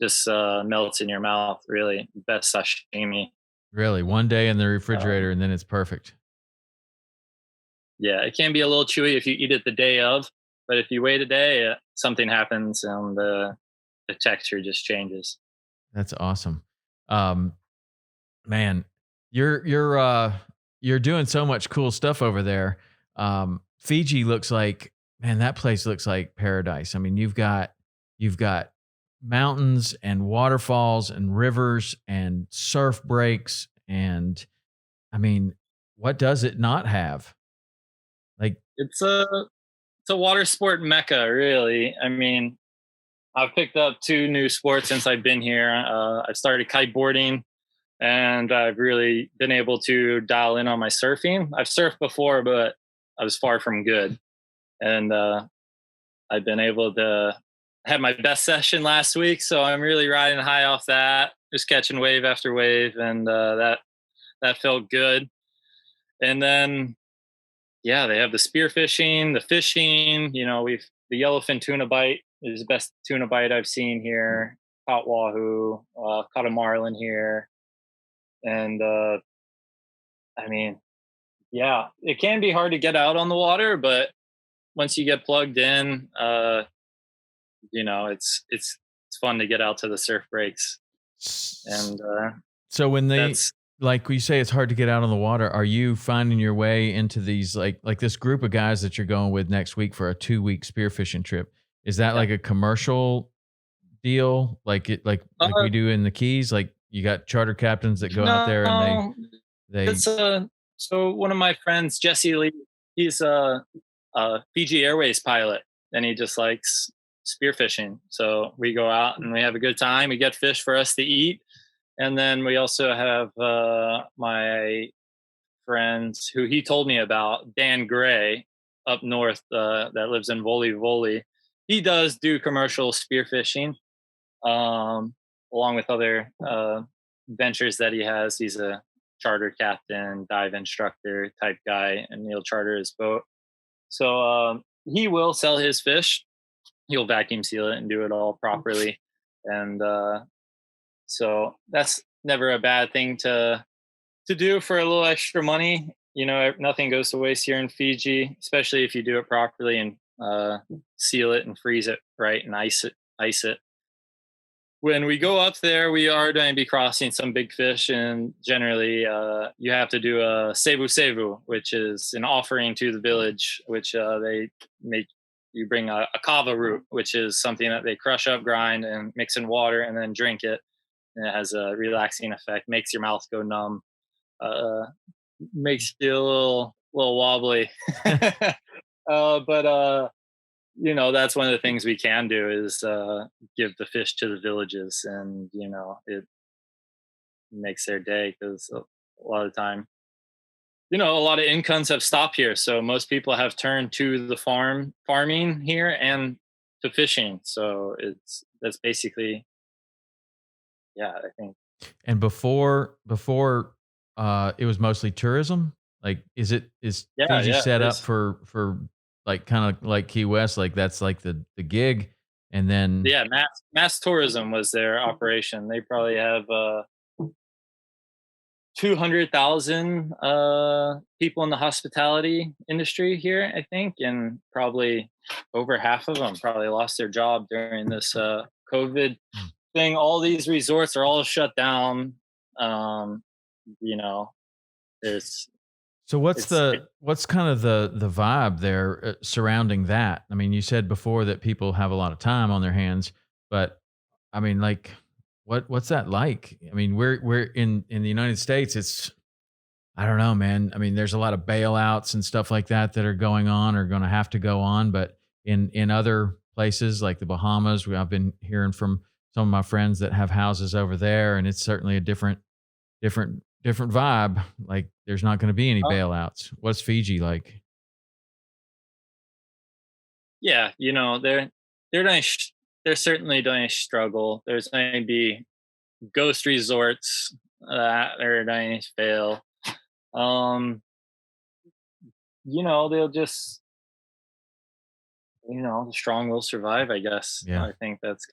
melts in your mouth. Really, best sashimi. Really, one day in the refrigerator and then it's perfect. Yeah, it can be a little chewy if you eat it the day of, but if you wait a day, something happens and the texture just changes. That's awesome. Um, Man, you're doing so much cool stuff over there. Fiji looks like, man, that place looks like paradise. I mean, you've got mountains and waterfalls and rivers and surf breaks, and I mean, what does it not have? Like, It's a water sport mecca, really. I mean, I've picked up two new sports since I've been here. I started kite boarding, and I've really been able to dial in on my surfing. I've surfed before, but I was far from good. And I've been able to have my best session last week, so I'm really riding high off that, just catching wave after wave, and that felt good. And then, yeah, they have the spearfishing, the fishing. The yellowfin tuna bite is the best tuna bite I've seen here. Caught wahoo, caught a marlin here, and I mean, yeah, it can be hard to get out on the water, but once you get plugged in, it's fun to get out to the surf breaks. And so when they, that's like you say, it's hard to get out on the water. Are you finding your way into these, like this group of guys that you're going with next week for a 2-week spearfishing trip? Is that like a commercial deal, like we do in the Keys? Like you got charter captains that go out there and they it's so one of my friends, Jesse Lee, he's a Fiji Airways pilot, and he just likes spearfishing. So we go out and we have a good time. We get fish for us to eat. And then we also have my friends who he told me about, Dan Gray, up north, that lives in Voli Voli. He does do commercial spearfishing, along with other ventures that he has. He's a charter captain, dive instructor type guy, and he'll charter his boat. So he will sell his fish. He'll vacuum seal it and do it all properly. And so that's never a bad thing to do for a little extra money. Nothing goes to waste here in Fiji, especially if you do it properly and seal it and freeze it right and ice it. When we go up there, we are going to be crossing some big fish, and generally you have to do a sevu sevu, which is an offering to the village, which they make you bring a kava root, which is something that they crush up, grind, and mix in water, and then drink it. And it has a relaxing effect, makes your mouth go numb, makes you a little wobbly. But that's one of the things we can do is give the fish to the villages, and it makes their day, because a lot of the time, a lot of incomes have stopped here, so most people have turned to the farming here and to fishing. So that's basically, yeah, I think. And before it was mostly tourism. Like, is Fiji set up for like kind of like Key West? Like that's like the gig, and then mass tourism was their operation. They probably have 200,000 people in the hospitality industry here, I think, and probably over half of them probably lost their job during this COVID thing. All these resorts are all shut down. So what's kind of the vibe there surrounding that? I mean, you said before that people have a lot of time on their hands, but I mean, like, what's that like? I mean, we're in the United States. I don't know, man. I mean, there's a lot of bailouts and stuff like that that are going on or going to have to go on. But in other places like the Bahamas, I've been hearing from some of my friends that have houses over there, and it's certainly a different vibe. Like there's not going to be any Oh, bailouts. What's Fiji like? yeah, they're going to they're certainly going to struggle. There's going to be ghost resorts that are going to fail. Um, they'll just, the strong will survive, I guess. Yeah. I think that's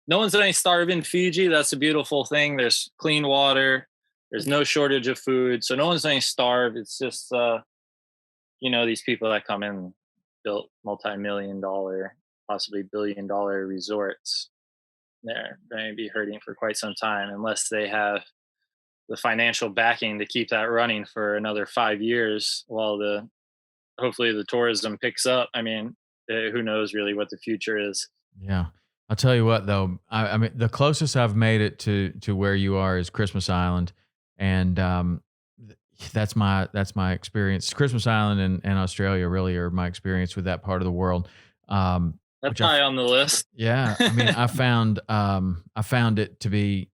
no one's going to starve in Fiji. That's a beautiful thing. There's clean water. There's no shortage of food. So no one's going to starve. It's just, these people that come in built multi-million dollar, possibly billion-dollar resorts. They're going to be hurting for quite some time unless they have the financial backing to keep that running for another 5 years while hopefully the tourism picks up. I mean, who knows really what the future is. Yeah. I'll tell you what though, I mean the closest I've made it to where you are is Christmas Island. And that's my experience. Christmas Island and Australia really are my experience with that part of the world. That's Which I high on the list. yeah, I mean I found it to be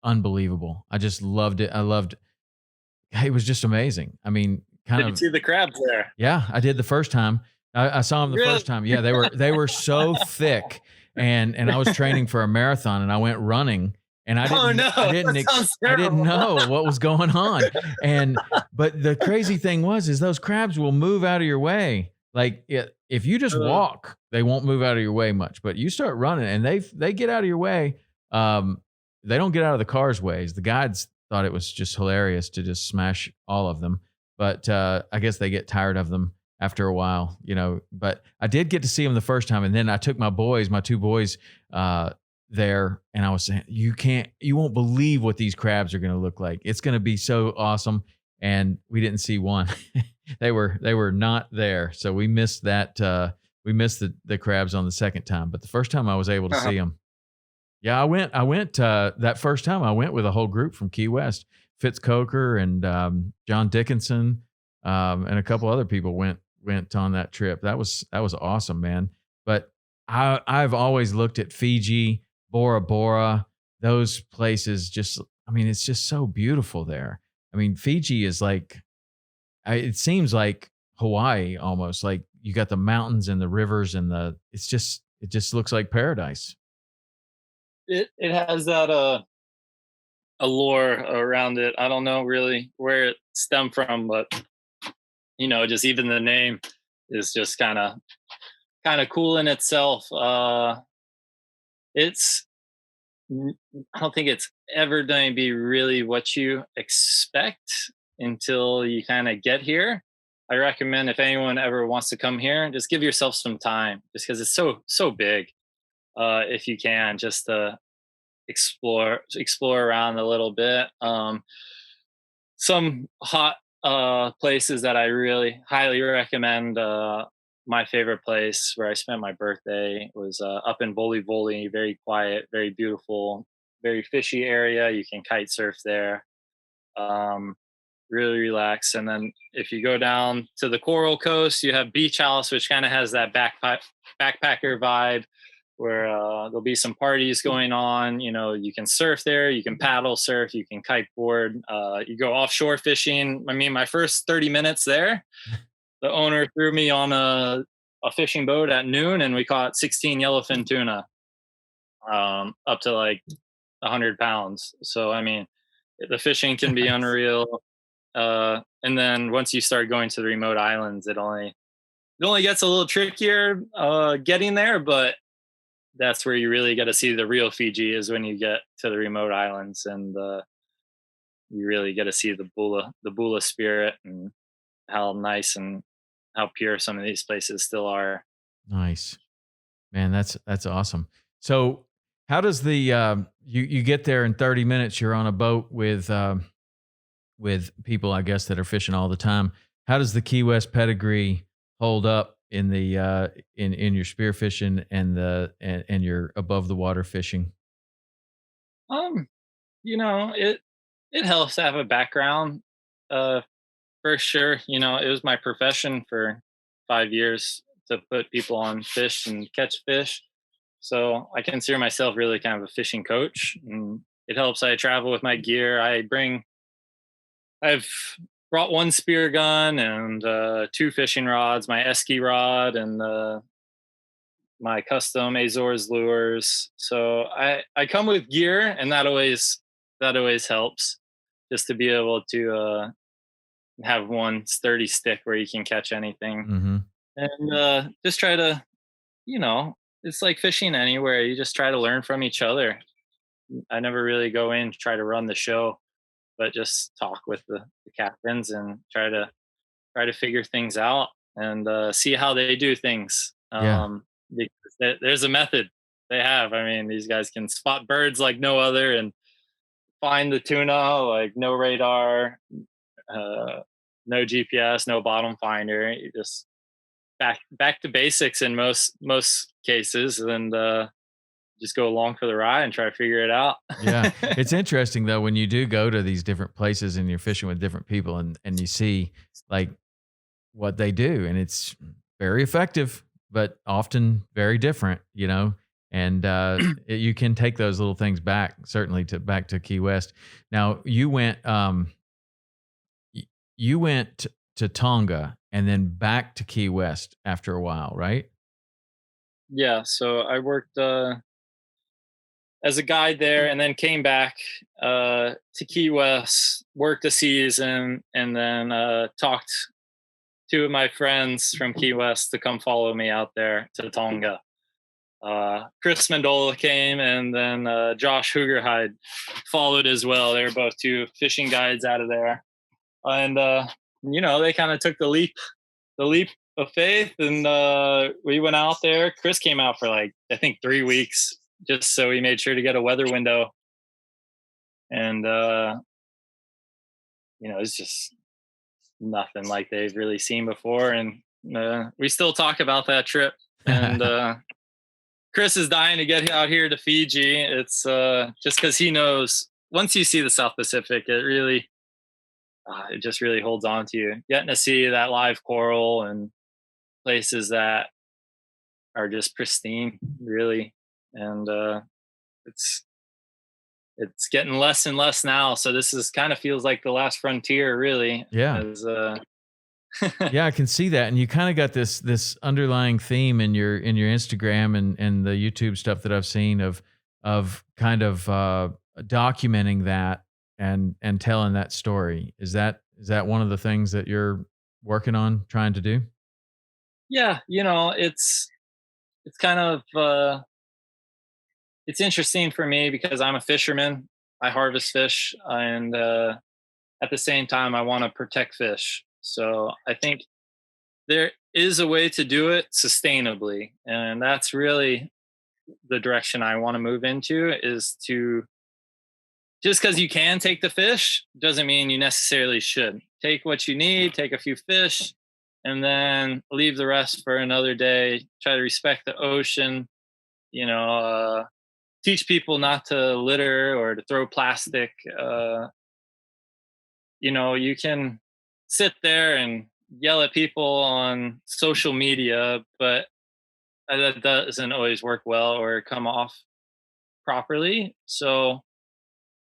unbelievable. I just loved it. It was just amazing. I mean, kind Did you of see the crabs there? yeah, I did the first time. I saw them the Really? first time. Yeah, they were so thick, and I was training for a marathon, and I went running, and Oh no, that sounds I didn't terrible. know what was going on, and but the crazy thing is those crabs will move out of your way. Like if you just Uh, walk, they won't move out of your way much, but you start running, and they get out of your way. Um, they don't get out of the car's ways. The guides thought it was just hilarious to just smash all of them, but I guess they get tired of them after a while, But I did get to see them the first time, and then I took my two boys, there, and I was saying, you won't believe what these crabs are going to look like. It's going to be so awesome. And we didn't see one. They were not there, so we missed that. We missed the crabs on the second time, but the first time I was able to uh-huh. see them. Yeah, I went that first time. I went with a whole group from Key West. Fitz Coker and John Dickinson, and a couple other people went on that trip. That was awesome, man. But I've always looked at Fiji, Bora Bora, those places. Just, I mean, it's just so beautiful there. I mean, Fiji is like, it seems like Hawaii almost. Like you got the mountains and the rivers and it just looks like paradise. It has that allure around it. I don't know really where it stemmed from, but just even the name is just kind of cool in itself. It's I don't think it's ever going to be really what you expect until you kind of get here. I recommend if anyone ever wants to come here, just give yourself some time, just because it's so big. If you can, just explore around a little bit. Some hot places that I really highly recommend. My favorite place where I spent my birthday was up in Voli Voli. Very quiet, very beautiful, very fishy area. You can kite surf there. Um, really relax. And then if you go down to the Coral Coast, you have Beach House, which kind of has that backpacker vibe where there'll be some parties going on. You can surf there, you can paddle surf, you can kite board, you go offshore fishing. I mean, my first 30 minutes there, the owner threw me on a fishing boat at noon, and we caught 16 yellowfin tuna, up to like 100 pounds. So, I mean, the fishing can be Nice. unreal. And then once you start going to the remote islands, it only gets a little trickier getting there, but that's where you really get to see the real Fiji is when you get to the remote islands, and you really get to see the Bula spirit and how nice and how pure some of these places still are. Nice. Man, that's awesome. So, how does the you get there in 30 minutes? You're on a boat with people, I guess, that are fishing all the time. How does the Key West pedigree hold up in the in your spear fishing and your above the water fishing? Um, it. it helps to have a background, uh, for sure. You know, it was my profession for 5 years to put people on fish and catch fish. So I consider myself really kind of a fishing coach. And it helps. I travel with my gear. I've brought one spear gun and two fishing rods, my esky rod and my custom Azores lures. So I come with gear, and that always helps, just to be able to have one sturdy stick where you can catch anything, Mm-hmm. and just try to, you know, it's like fishing anywhere. You just try to learn from each other. I never really go in to try to run the show, but just talk with the captains and try to figure things out and see how they do things. Yeah. Because there's a method they have. I mean, these guys can spot birds like no other and find the tuna like no radar, uh, no GPS, no bottom finder. You just back to basics in most cases, and just go along for the ride and try to figure it out. Yeah. It's interesting though when you do go to these different places and you're fishing with different people and you see like what they do and it's very effective but often very different, you know. And you can take those little things back certainly to back to Key West. Now you went to Tonga and then back to Key West after a while, right? Yeah, so I worked as a guide there, and then came back to Key West, worked a season, and then talked two of my friends from Key West to come follow me out there to Tonga. Chris Mendola came, and then Josh Hoogerhide followed as well. They were both two fishing guides out of there, and they kind of took the leap of faith, and we went out there. Chris came out for like I think 3 weeks, just so he made sure to get a weather window, and it's just nothing like they've really seen before, and we still talk about that trip. And Chris is dying to get out here to Fiji. It's just because he knows once you see the South Pacific, it just really holds on to you. Getting to see that live coral and places that are just pristine, really, and it's it's getting less and less now. So this is kind of feels like the last frontier, really. Yeah. As Yeah, I can see that. And you kind of got this underlying theme in your Instagram and the YouTube stuff that I've seen of kind of documenting that and telling that story. Is that one of the things that you're working on trying to do? yeah, it's kind of it's interesting for me because I'm a fisherman. I harvest fish, and at the same time, I want to protect fish. So I think there is a way to do it sustainably, and that's really the direction I want to move into. Is to just because you can take the fish doesn't mean you necessarily should take what you need, take a few fish, and then leave the rest for another day. Try to respect the ocean. You know, teach people not to litter or to throw plastic. You can sit there and yell at people on social media, but that doesn't always work well or come off properly. So,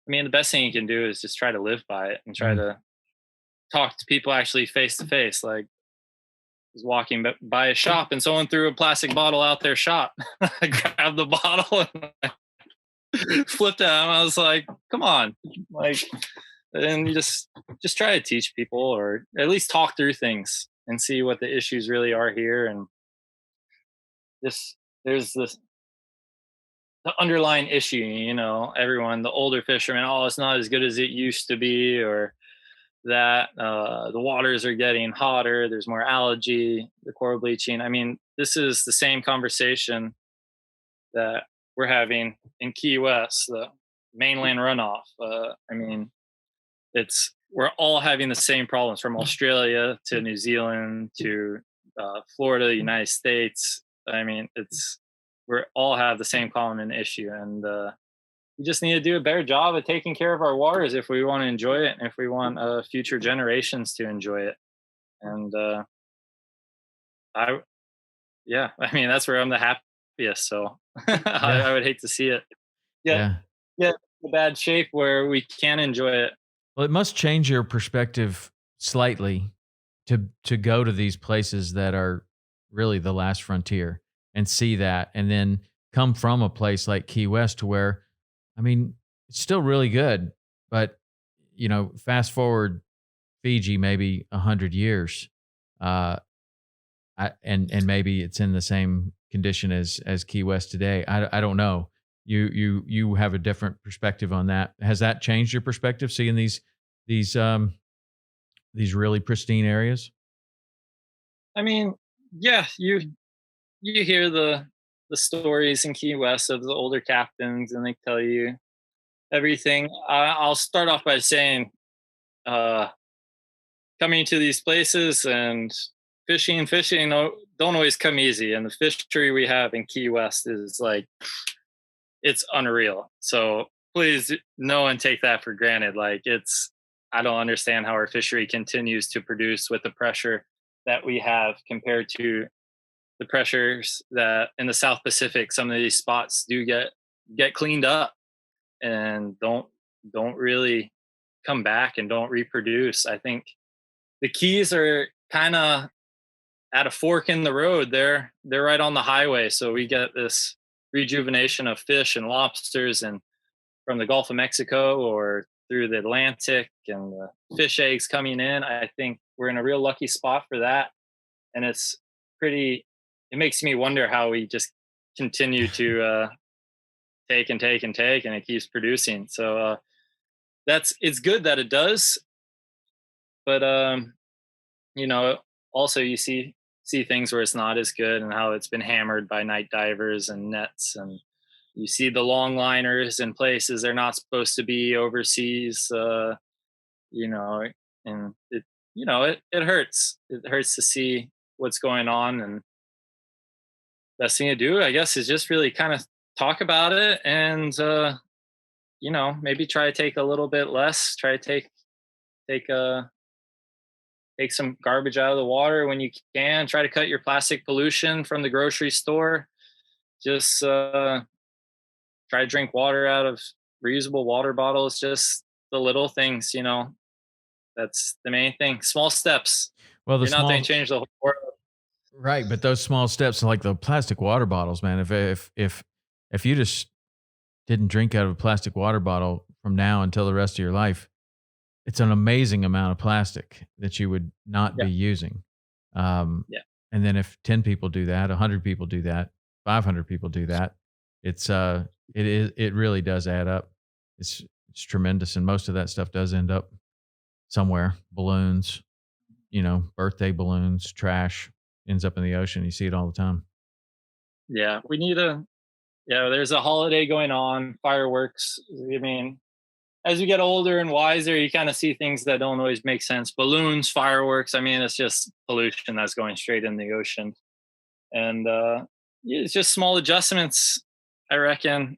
I mean, the best thing you can do is just try to live by it and try Mm. to talk to people actually face to face. Like, I was walking by a shop and someone threw a plastic bottle out their shop. I grabbed the bottle and flipped at him. I was like, "Come on!" Like, and you just try to teach people, or at least talk through things and see what the issues really are here. And this there's this the underlying issue. Everyone, the older fishermen, oh, it's not as good as it used to be, or that the waters are getting hotter. There's more algae, the coral bleaching. I mean, this is the same conversation that we're having in Key West, the mainland runoff. I mean, we're all having the same problems from Australia to New Zealand to Florida, United States. I mean, we all have the same common issue, and we just need to do a better job of taking care of our waters if we want to enjoy it and if we want future generations to enjoy it. And I, yeah, I mean, that's where I'm the happiest. So Yeah. I would hate to see it get Yeah. get in a bad shape where we can enjoy it. Well, it must change your perspective slightly to go to these places that are really the last frontier and see that, and then come from a place like Key West to where, I mean, it's still really good, but fast forward Fiji maybe 100 years, uh, and maybe it's in the same condition as Key West today. I don't know. You have a different perspective on that. Has that changed your perspective seeing these really pristine areas? I mean, yeah, you hear the stories in Key West of the older captains, and they tell you everything. I'll start off by saying, uh, coming to these places and fishing don't always come easy, and the fishery we have in Key West is like, it's unreal. So please, no one take that for granted. Like, I don't understand how our fishery continues to produce with the pressure that we have compared to the pressures that in the South Pacific. Some of these spots do get cleaned up and don't really come back and don't reproduce. I think the Keys are kind of at a fork in the road. They're right on the highway, so we get this rejuvenation of fish and lobsters and from the Gulf of Mexico or through the Atlantic, and the fish eggs coming in. I think we're in a real lucky spot for that. And it makes me wonder how we just continue to take and take and take, and it keeps producing. So it's good that it does. But you know, also you see things where it's not as good and how it's been hammered by night divers and nets, and you see the long liners in places they're not supposed to be overseas. You know, and it hurts. It hurts to see what's going on, and best thing to do, I guess, is just really kind of talk about it, and maybe try to take a little bit less. Try to take take some garbage out of the water when you can. Try to cut your plastic pollution from the grocery store. Just try to drink water out of reusable water bottles. Just the little things, that's the main thing. Small steps. Well, the You're not small going to change the whole world. right, but those small steps, like the plastic water bottles, man. If you just didn't drink out of a plastic water bottle from now until the rest of your life, it's an amazing amount of plastic that you would not Yeah. be using. Yeah. And then if 10 people do that, 100 people do that, 500 people do that, it really does add up. It's tremendous, and most of that stuff does end up somewhere. Balloons, birthday balloons, trash ends up in the ocean. You see it all the time. Yeah. There's a holiday going on, fireworks. I mean, as you get older and wiser, you kind of see things that don't always make sense. Balloons, fireworks. I mean, it's just pollution that's going straight in the ocean. And it's just small adjustments, I reckon.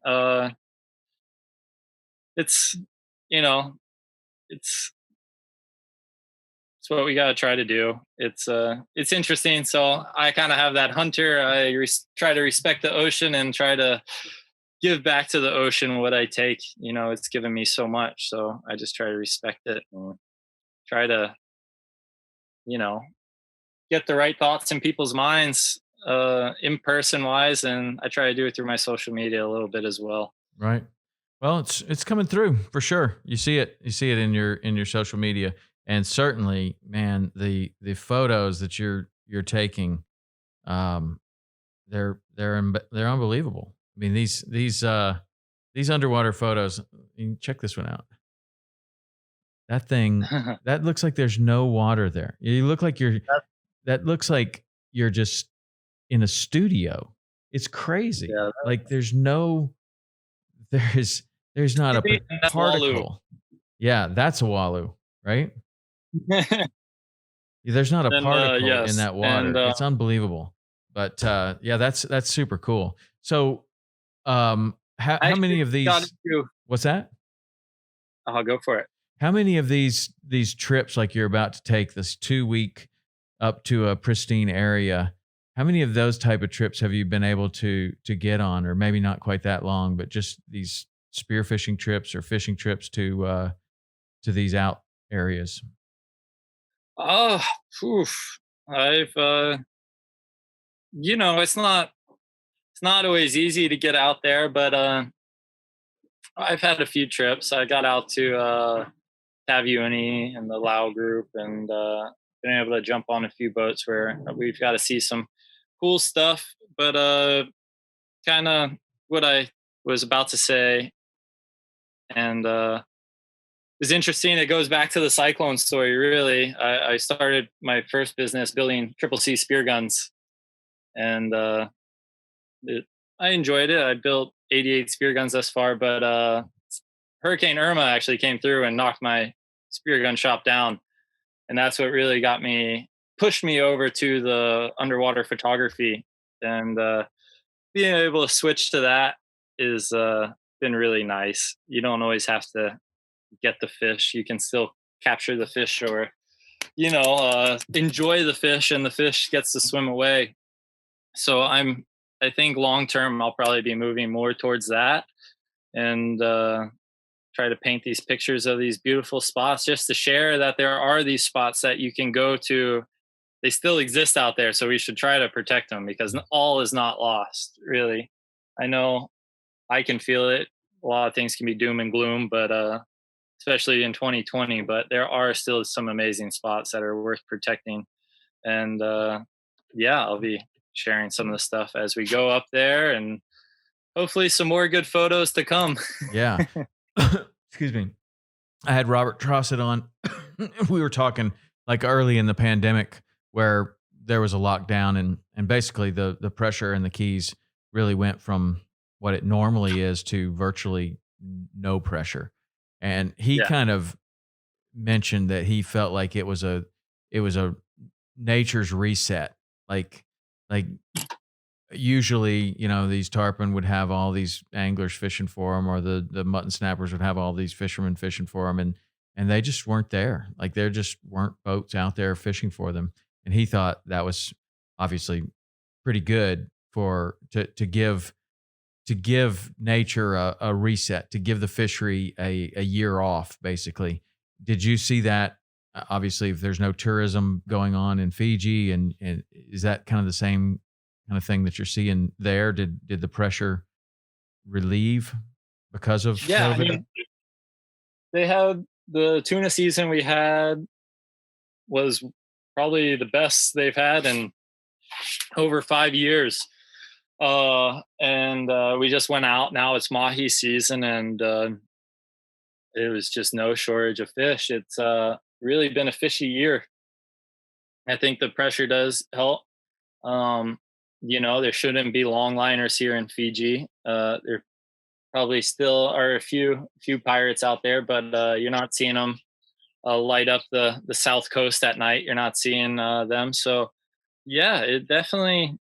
It's, you know, it's it's what we got to try to do. It's interesting. So I kind of have that hunter. Try to respect the ocean and try to give back to the ocean what I take. It's given me so much, so I just try to respect it and try to, you know, get the right thoughts in people's minds, in person wise, and I try to do it through my social media a little bit as well. Right. Well, it's coming through for sure. You see it. You see it in your social media, and certainly, man, the photos that you're taking, um, they're unbelievable. I mean, these underwater photos. Check this one out. That thing that looks like there's no water there. You look like that looks like you're just in a studio. It's crazy. Yeah, Like there's not a that's Walu. particle. Yeah, that's a wallow, right? There's not a And particle in yes, that water. and It's unbelievable. But yeah, that's super cool. So how I many actually of got these? into. What's that? I'll go for it. How many of these trips, like you're about to take this 2 week up to a pristine area? How many of those type of trips have you been able to get on, or maybe not quite that long, but just these spearfishing trips or fishing trips to these out areas? Oh, oof. I've it's not always easy to get out there, but I've had a few trips. I got out to Taviuni and the Lao group, and been able to jump on a few boats where we've got to see some cool stuff. But kind of what I was about to say, and it's interesting. It goes back to the cyclone story. Really, I started my first business building triple C spear guns, and it, I enjoyed it. I built 88 spear guns thus far, but Hurricane Irma actually came through and knocked my spear gun shop down, and that's what really pushed me over to the underwater photography, and being able to switch to that is been really nice. You don't always have to get the fish; you can still capture the fish, or enjoy the fish, and the fish gets to swim away. So I think long term I'll probably be moving more towards that, and try to paint these pictures of these beautiful spots, just to share that there are these spots that you can go to. They still exist out there, so we should try to protect them, because all is not lost, really. I know I can feel it. A lot of things can be doom and gloom, but especially in 2020, but there are still some amazing spots that are worth protecting. And yeah, I'll be sharing some of the stuff as we go up there, and hopefully some more good photos to come. Yeah. Excuse me. I had Robert Trossett on. We were talking like early in the pandemic where there was a lockdown, and basically the pressure in the Keys really went from what it normally is to virtually no pressure. And he Yeah. kind of mentioned that he felt like it was a nature's reset. Like usually, these tarpon would have all these anglers fishing for them, or the mutton snappers would have all these fishermen fishing for them, and they just weren't there. Like there just weren't boats out there fishing for them. And he thought that was obviously pretty good to give nature a reset, to give the fishery a year off, basically. Did you see that? Obviously, if there's no tourism going on in Fiji, and is that kind of the same kind of thing that you're seeing there? Did the pressure relieve because of Yeah, I COVID? mean, they had the tuna season we had was probably the best they've had in over 5 years. And we just went out. Now it's mahi season, and it was just no shortage of fish. It's really been a fishy year. I think the pressure does help. Um, there shouldn't be longliners here in Fiji. There probably still are a few pirates out there, but you're not seeing them light up the south coast at night. You're not seeing them. So yeah, it definitely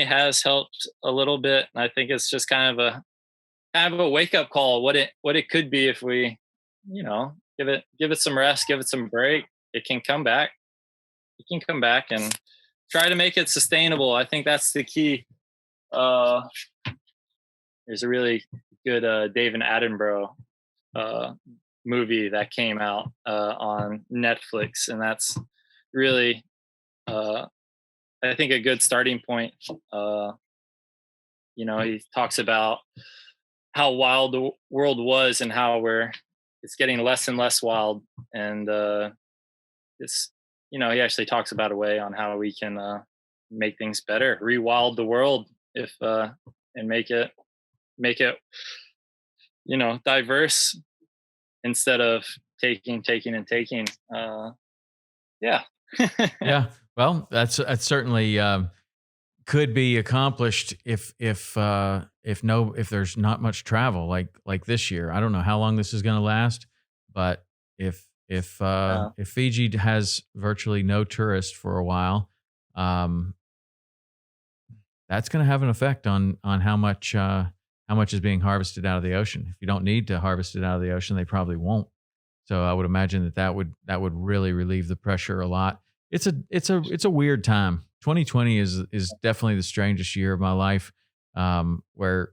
has helped a little bit. I think it's just kind of a wake up call. What it could be if we, give it some rest, give it some break. It can come back. It can come back, and try to make it sustainable. I think that's the key. Uh, there's a really good David Attenborough uh, movie that came out on Netflix, and that's really, uh, I think, a good starting point. Uh, he talks about how wild the world was, and how it's getting less and less wild, and it's he actually talks about a way on how we can make things better, rewild the world, if and make it diverse, instead of taking and taking. Yeah. Yeah. Well, that's certainly could be accomplished if there's not much travel like this year. I don't know how long this is going to last, but if Fiji has virtually no tourists for a while, um, that's going to have an effect on how much is being harvested out of the ocean. If you don't need to harvest it out of the ocean, they probably won't. So I would imagine that would really relieve the pressure a lot. It's a weird time. 2020 is definitely the strangest year of my life. Where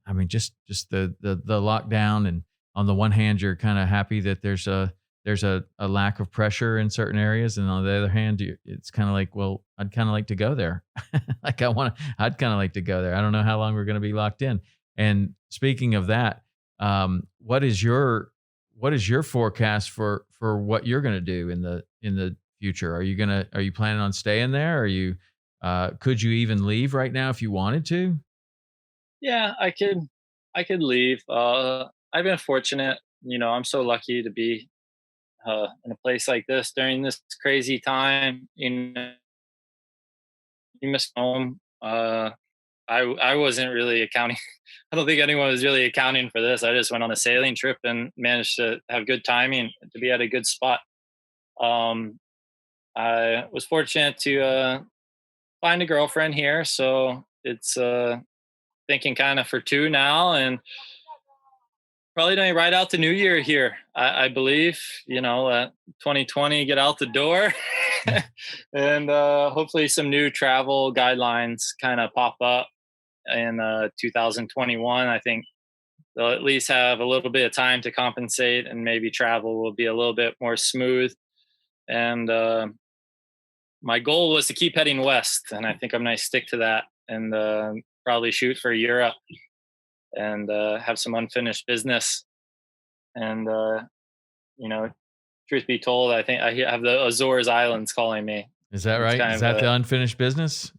I mean, just the lockdown, and on the one hand, you're kind of happy that there's a lack of pressure in certain areas, and on the other hand, it's kind of like, well, I'd kind of like to go there. Like I'd kind of like to go there. I don't know how long we're going to be locked in. And speaking of that, what is your forecast for what you're going to do in the future? Are you planning on staying there? Could you even leave right now if you wanted to? Yeah, I could leave. I've been fortunate. I'm so lucky to be in a place like this during this crazy time. You miss home. I wasn't really accounting. I don't think anyone was really accounting for this. I just went on a sailing trip and managed to have good timing to be at a good spot. Um, I was fortunate to find a girlfriend here, so it's thinking kind of for two now, and probably going to ride out the new year here. I believe, 2020 get out the door, Yeah. and hopefully some new travel guidelines kind of pop up in 2021. I think they'll at least have a little bit of time to compensate, and maybe travel will be a little bit more smooth. And my goal was to keep heading west, and I think I'm going to stick to that, and probably shoot for Europe, and have some unfinished business. And you know, truth be told, I think I have the Azores Islands calling me. Is that It's right? kind Is of that the unfinished business?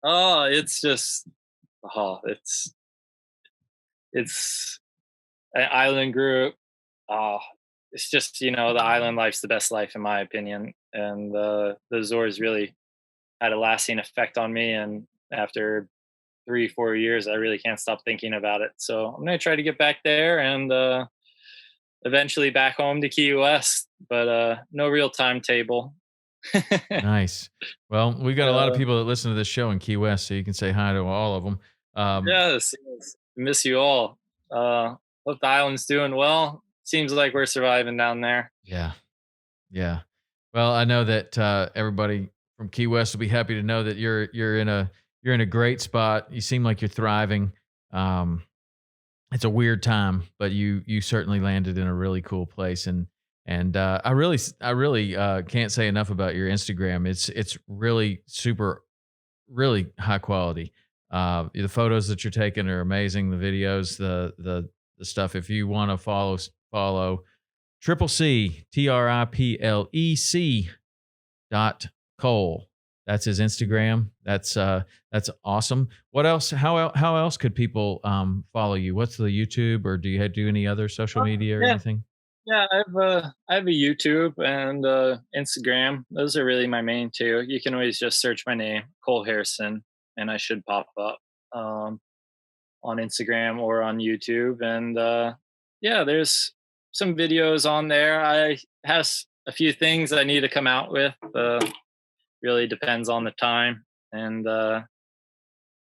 it's just, it's an island group. Oh, it's just, the island life's the best life in my opinion, and the Azores really had a lasting effect on me. And after 3 4 years, I really can't stop thinking about it. So I'm gonna try to get back there, and eventually back home to Key West, but no real timetable. Nice. Well, we got a lot of uh, people that listen to this show in Key West, so you can say hi to all of them. yes, yes, miss you all. Hope the island's doing well. Seems like we're surviving down there. Yeah, yeah. Well, I know that everybody from Key West will be happy to know that you're in a great spot. You seem like you're thriving. Um, it's a weird time, but you certainly landed in a really cool place, and I really can't say enough about your Instagram. It's really super, really high quality. The photos that you're taking are amazing. The videos, the stuff. If you want to follow Triple C Triplec .Cole. That's his Instagram. That's awesome. What else? How else could people follow you? What's the YouTube, or do you do any other social media or Yeah, anything? yeah. I have a YouTube and Instagram. Those are really my main two. You can always just search my name, Cole Harrison, and I should pop up um, on Instagram or on YouTube. And yeah, there's some videos on there. I have a few things I need to come out with. Really depends on the time. And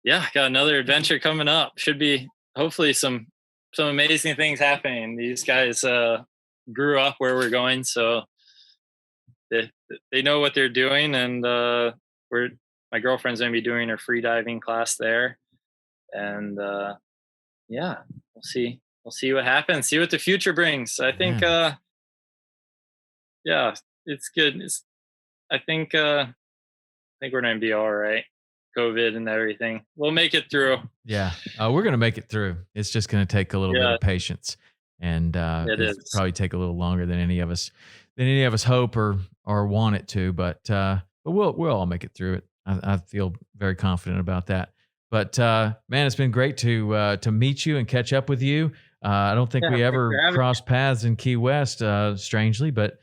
yeah, got another adventure coming up. Should be hopefully some amazing things happening. These guys grew up where we're going, so they they know what they're doing. And we're my girlfriend's gonna be doing her free diving class there. And yeah, we'll see what happens, see what the future brings. I think Man, yeah, it's good. I think we're gonna be all right. COVID and everything, we'll make it through. yeah, we're gonna make it through. It's just gonna take a little bit Yeah, of patience, and it it's is. probably take a little longer than any of us hope or want it to. But we'll all make it through it. I feel very confident about that. But man, it's been great to meet you and catch up with you. I don't think Yeah, we thanks ever for having me. crossed paths in Key West, strangely, but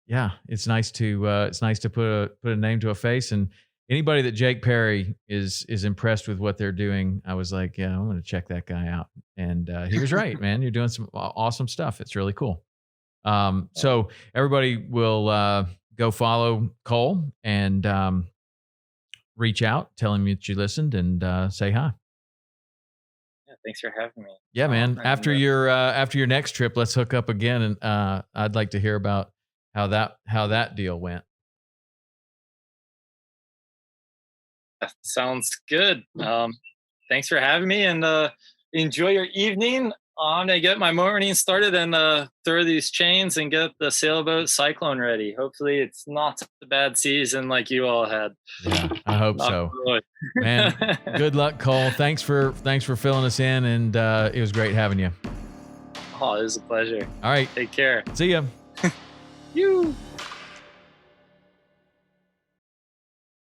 yeah, it's nice to put a name to a face. And anybody that Jake Perry is impressed with what they're doing, I was like, yeah, I'm going to check that guy out. And he was right, man. You're doing some awesome stuff. It's really cool. So everybody will go follow Cole, and reach out, tell him that you listened, and say hi. Yeah, thanks for having me. Yeah, man. After your next trip, let's hook up again, and I'd like to hear about how that deal went. Sounds good. Thanks for having me, and enjoy your evening. I'm gonna get my morning started and throw these chains and get the sailboat Cyclone ready. Hopefully, it's not a bad season like you all had. Yeah, I hope so. Man, good luck, Cole. Thanks for filling us in, and it was great having you. Oh, it was a pleasure. All right, take care. See ya. You.